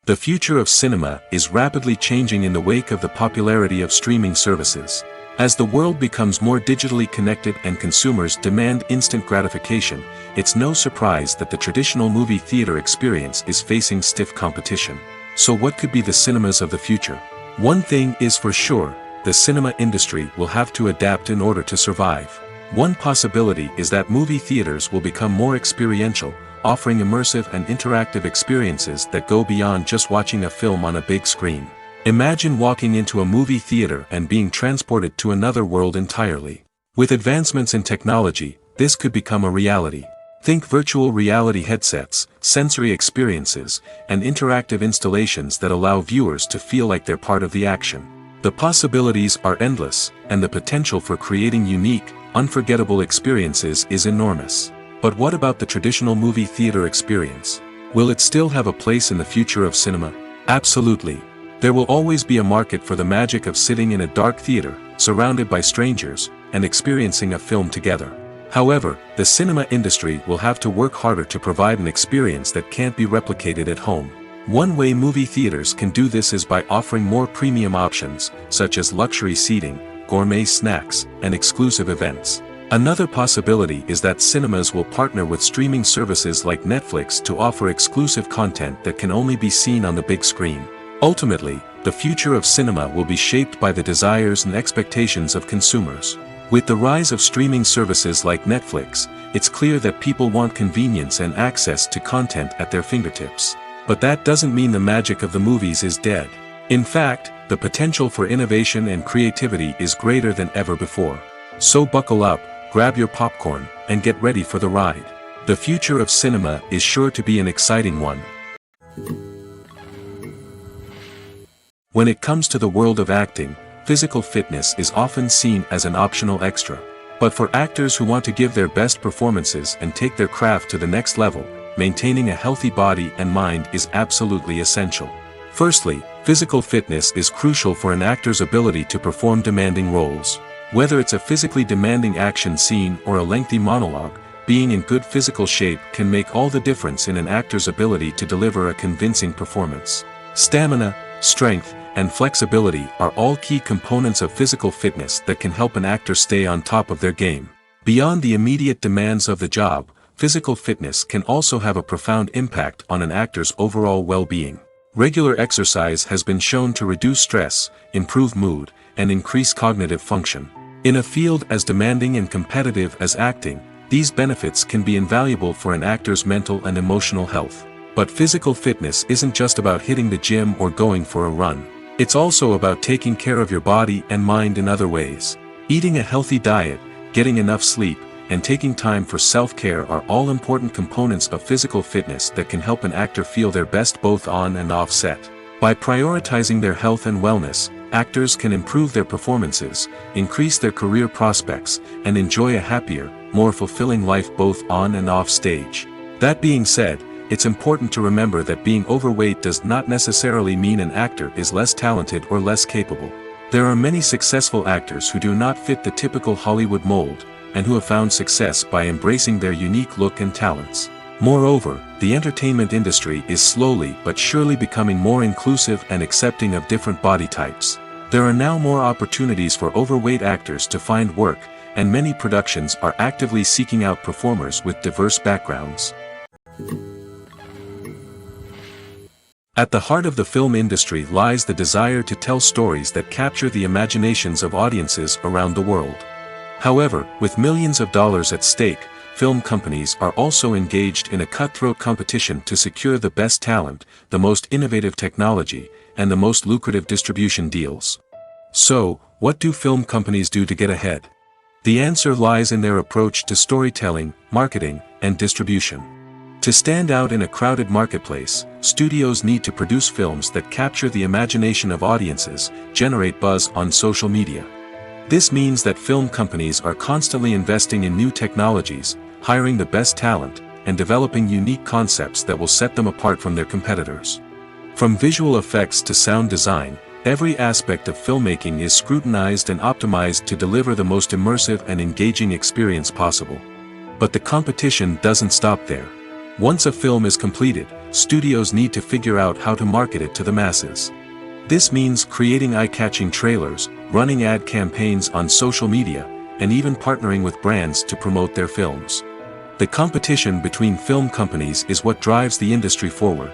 The future of cinema is rapidly changing in the wake of the popularity of streaming services. As the world becomes more digitally connected and consumers demand instant gratification, it's no surprise that the traditional movie theater experience is facing stiff competition. So what could be the cinemas of the future? One thing is for sure, the cinema industry will have to adapt in order to survive. One possibility is that movie theaters will become more experiential, offering immersive and interactive experiences that go beyond just watching a film on a big screen. Imagine walking into a movie theater and being transported to another world entirely. With advancements in technology, this could become a reality. Think virtual reality headsets, sensory experiences, and interactive installations that allow viewers to feel like they're part of the action. The possibilities are endless, and the potential for creating unique, unforgettable experiences is enormous. But what about the traditional movie theater experience? Will it still have a place in the future of cinema? Absolutely. There will always be a market for the magic of sitting in a dark theater, surrounded by strangers, and experiencing a film together. However, the cinema industry will have to work harder to provide an experience that can't be replicated at home. One way movie theaters can do this is by offering more premium options, such as luxury seating, gourmet snacks, and exclusive events. Another possibility is that cinemas will partner with streaming services like Netflix to offer exclusive content that can only be seen on the big screen. Ultimately, the future of cinema will be shaped by the desires and expectations of consumers. With the rise of streaming services like Netflix, it's clear that people want convenience and access to content at their fingertips. But that doesn't mean the magic of the movies is dead. In fact, the potential for innovation and creativity is greater than ever before. So buckle up, grab your popcorn, and get ready for the ride. The future of cinema is sure to be an exciting one. When it comes to the world of acting, physical fitness is often seen as an optional extra. But for actors who want to give their best performances and take their craft to the next level, maintaining a healthy body and mind is absolutely essential. Firstly, physical fitness is crucial for an actor's ability to perform demanding roles. Whether it's a physically demanding action scene or a lengthy monologue, being in good physical shape can make all the difference in an actor's ability to deliver a convincing performance. Stamina, strength, and flexibility are all key components of physical fitness that can help an actor stay on top of their game. Beyond the immediate demands of the job, physical fitness can also have a profound impact on an actor's overall well-being. Regular exercise has been shown to reduce stress, improve mood, and increase cognitive function. In a field as demanding and competitive as acting, these benefits can be invaluable for an actor's mental and emotional health. But physical fitness isn't just about hitting the gym or going for a run. It's also about taking care of your body and mind in other ways. Eating a healthy diet, getting enough sleep, and taking time for self-care are all important components of physical fitness that can help an actor feel their best both on and off set. By prioritizing their health and wellness, actors can improve their performances, increase their career prospects, and enjoy a happier, more fulfilling life both on and off stage. That being said, it's important to remember that being overweight does not necessarily mean an actor is less talented or less capable. There are many successful actors who do not fit the typical Hollywood mold, and who have found success by embracing their unique look and talents. Moreover, the entertainment industry is slowly but surely becoming more inclusive and accepting of different body types. There are now more opportunities for overweight actors to find work, and many productions are actively seeking out performers with diverse backgrounds. At the heart of the film industry lies the desire to tell stories that capture the imaginations of audiences around the world. However, with millions of dollars at stake, film companies are also engaged in a cutthroat competition to secure the best talent, the most innovative technology, and the most lucrative distribution deals. So, what do film companies do to get ahead? The answer lies in their approach to storytelling, marketing, and distribution. To stand out in a crowded marketplace, studios need to produce films that capture the imagination of audiences, generate buzz on social media. This means that film companies are constantly investing in new technologies, hiring the best talent, and developing unique concepts that will set them apart from their competitors. From visual effects to sound design, every aspect of filmmaking is scrutinized and optimized to deliver the most immersive and engaging experience possible. But the competition doesn't stop there. Once a film is completed, studios need to figure out how to market it to the masses. This means creating eye-catching trailers, running ad campaigns on social media, and even partnering with brands to promote their films. The competition between film companies is what drives the industry forward.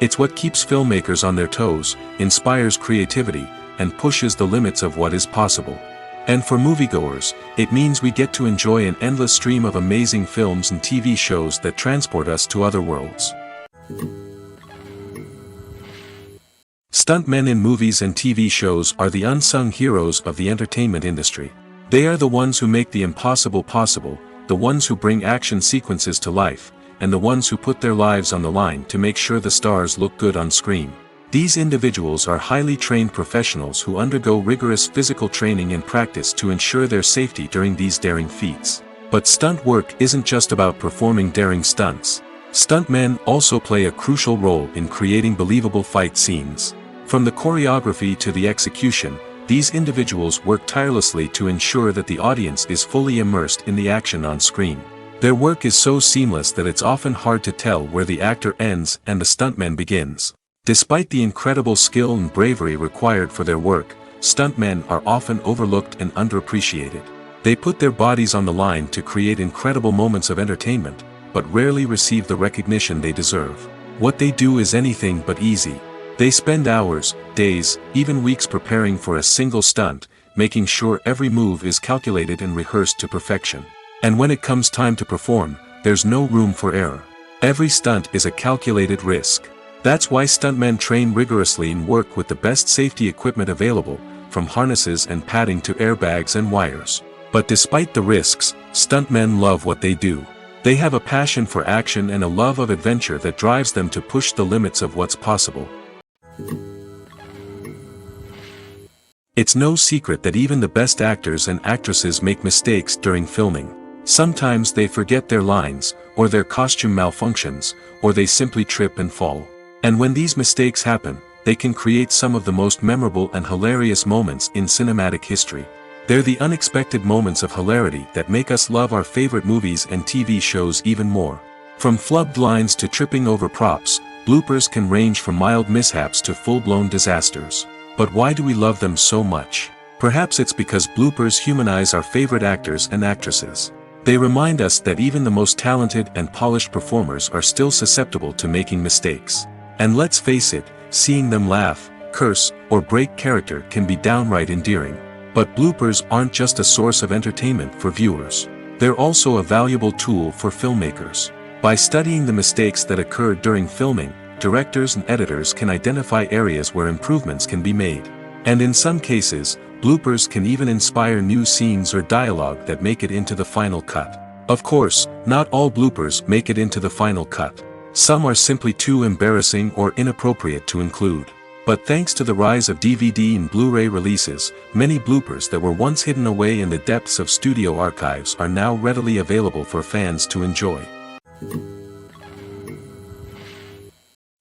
It's what keeps filmmakers on their toes, inspires creativity, and pushes the limits of what is possible. And for moviegoers, it means we get to enjoy an endless stream of amazing films and TV shows that transport us to other worlds. Stuntmen in movies and TV shows are the unsung heroes of the entertainment industry. They are the ones who make the impossible possible, the ones who bring action sequences to life, and the ones who put their lives on the line to make sure the stars look good on screen. These individuals are highly trained professionals who undergo rigorous physical training and practice to ensure their safety during these daring feats. But stunt work isn't just about performing daring stunts. Stuntmen also play a crucial role in creating believable fight scenes. From the choreography to the execution, these individuals work tirelessly to ensure that the audience is fully immersed in the action on screen. Their work is so seamless that it's often hard to tell where the actor ends and the stuntman begins. Despite the incredible skill and bravery required for their work, stuntmen are often overlooked and underappreciated. They put their bodies on the line to create incredible moments of entertainment, but rarely receive the recognition they deserve. What they do is anything but easy. They spend hours, days, even weeks preparing for a single stunt, making sure every move is calculated and rehearsed to perfection. And when it comes time to perform, there's no room for error. Every stunt is a calculated risk. That's why stuntmen train rigorously and work with the best safety equipment available, from harnesses and padding to airbags and wires. But despite the risks, stuntmen love what they do. They have a passion for action and a love of adventure that drives them to push the limits of what's possible. It's no secret that even the best actors and actresses make mistakes during filming. Sometimes they forget their lines, or their costume malfunctions, or they simply trip and fall. And when these mistakes happen, they can create some of the most memorable and hilarious moments in cinematic history. They're the unexpected moments of hilarity that make us love our favorite movies and TV shows even more. From flubbed lines to tripping over props, bloopers can range from mild mishaps to full-blown disasters. But why do we love them so much? Perhaps it's because bloopers humanize our favorite actors and actresses. They remind us that even the most talented and polished performers are still susceptible to making mistakes. And let's face it, seeing them laugh, curse, or break character can be downright endearing. But bloopers aren't just a source of entertainment for viewers. They're also a valuable tool for filmmakers. By studying the mistakes that occurred during filming, directors and editors can identify areas where improvements can be made. And in some cases, bloopers can even inspire new scenes or dialogue that make it into the final cut. Of course, not all bloopers make it into the final cut. Some are simply too embarrassing or inappropriate to include. But thanks to the rise of DVD and Blu-ray releases, many bloopers that were once hidden away in the depths of studio archives are now readily available for fans to enjoy.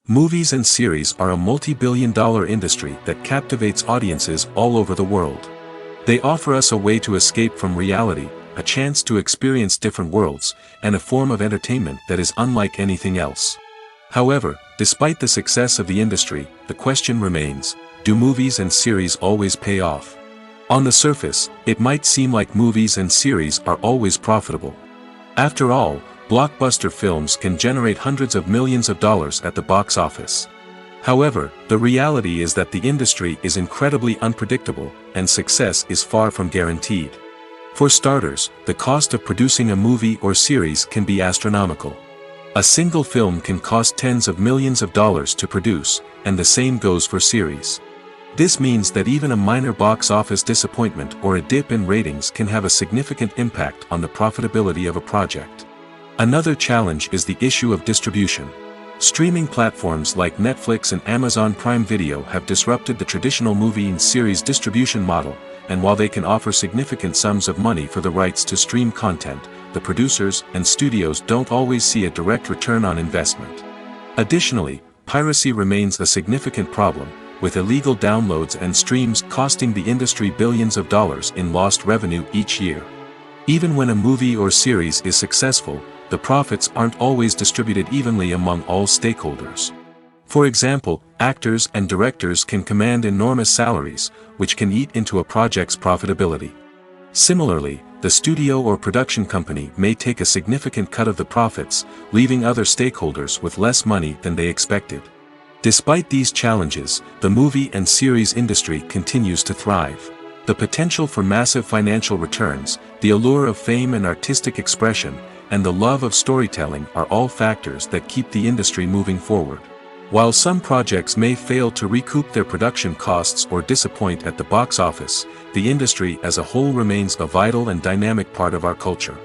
Movies and series are a multi-billion-dollar industry that captivates audiences all over the world. They offer us a way to escape from reality, a chance to experience different worlds, and a form of entertainment that is unlike anything else. However, despite the success of the industry, the question remains, do movies and series always pay off? On the surface, it might seem like movies and series are always profitable. After all, blockbuster films can generate hundreds of millions of dollars at the box office. However, the reality is that the industry is incredibly unpredictable, and success is far from guaranteed. For starters, the cost of producing a movie or series can be astronomical. A single film can cost tens of millions of dollars to produce, and the same goes for series. This means that even a minor box office disappointment or a dip in ratings can have a significant impact on the profitability of a project. Another challenge is the issue of distribution. Streaming platforms like Netflix and Amazon Prime Video have disrupted the traditional movie and series distribution model, and while they can offer significant sums of money for the rights to stream content, the producers and studios don't always see a direct return on investment. Additionally, piracy remains a significant problem, with illegal downloads and streams costing the industry billions of dollars in lost revenue each year. Even when a movie or series is successful, the profits aren't always distributed evenly among all stakeholders. For example, actors and directors can command enormous salaries, which can eat into a project's profitability. Similarly, the studio or production company may take a significant cut of the profits, leaving other stakeholders with less money than they expected. Despite these challenges, the movie and series industry continues to thrive. The potential for massive financial returns, the allure of fame and artistic expression, and the love of storytelling are all factors that keep the industry moving forward. While some projects may fail to recoup their production costs or disappoint at the box office, the industry as a whole remains a vital and dynamic part of our culture.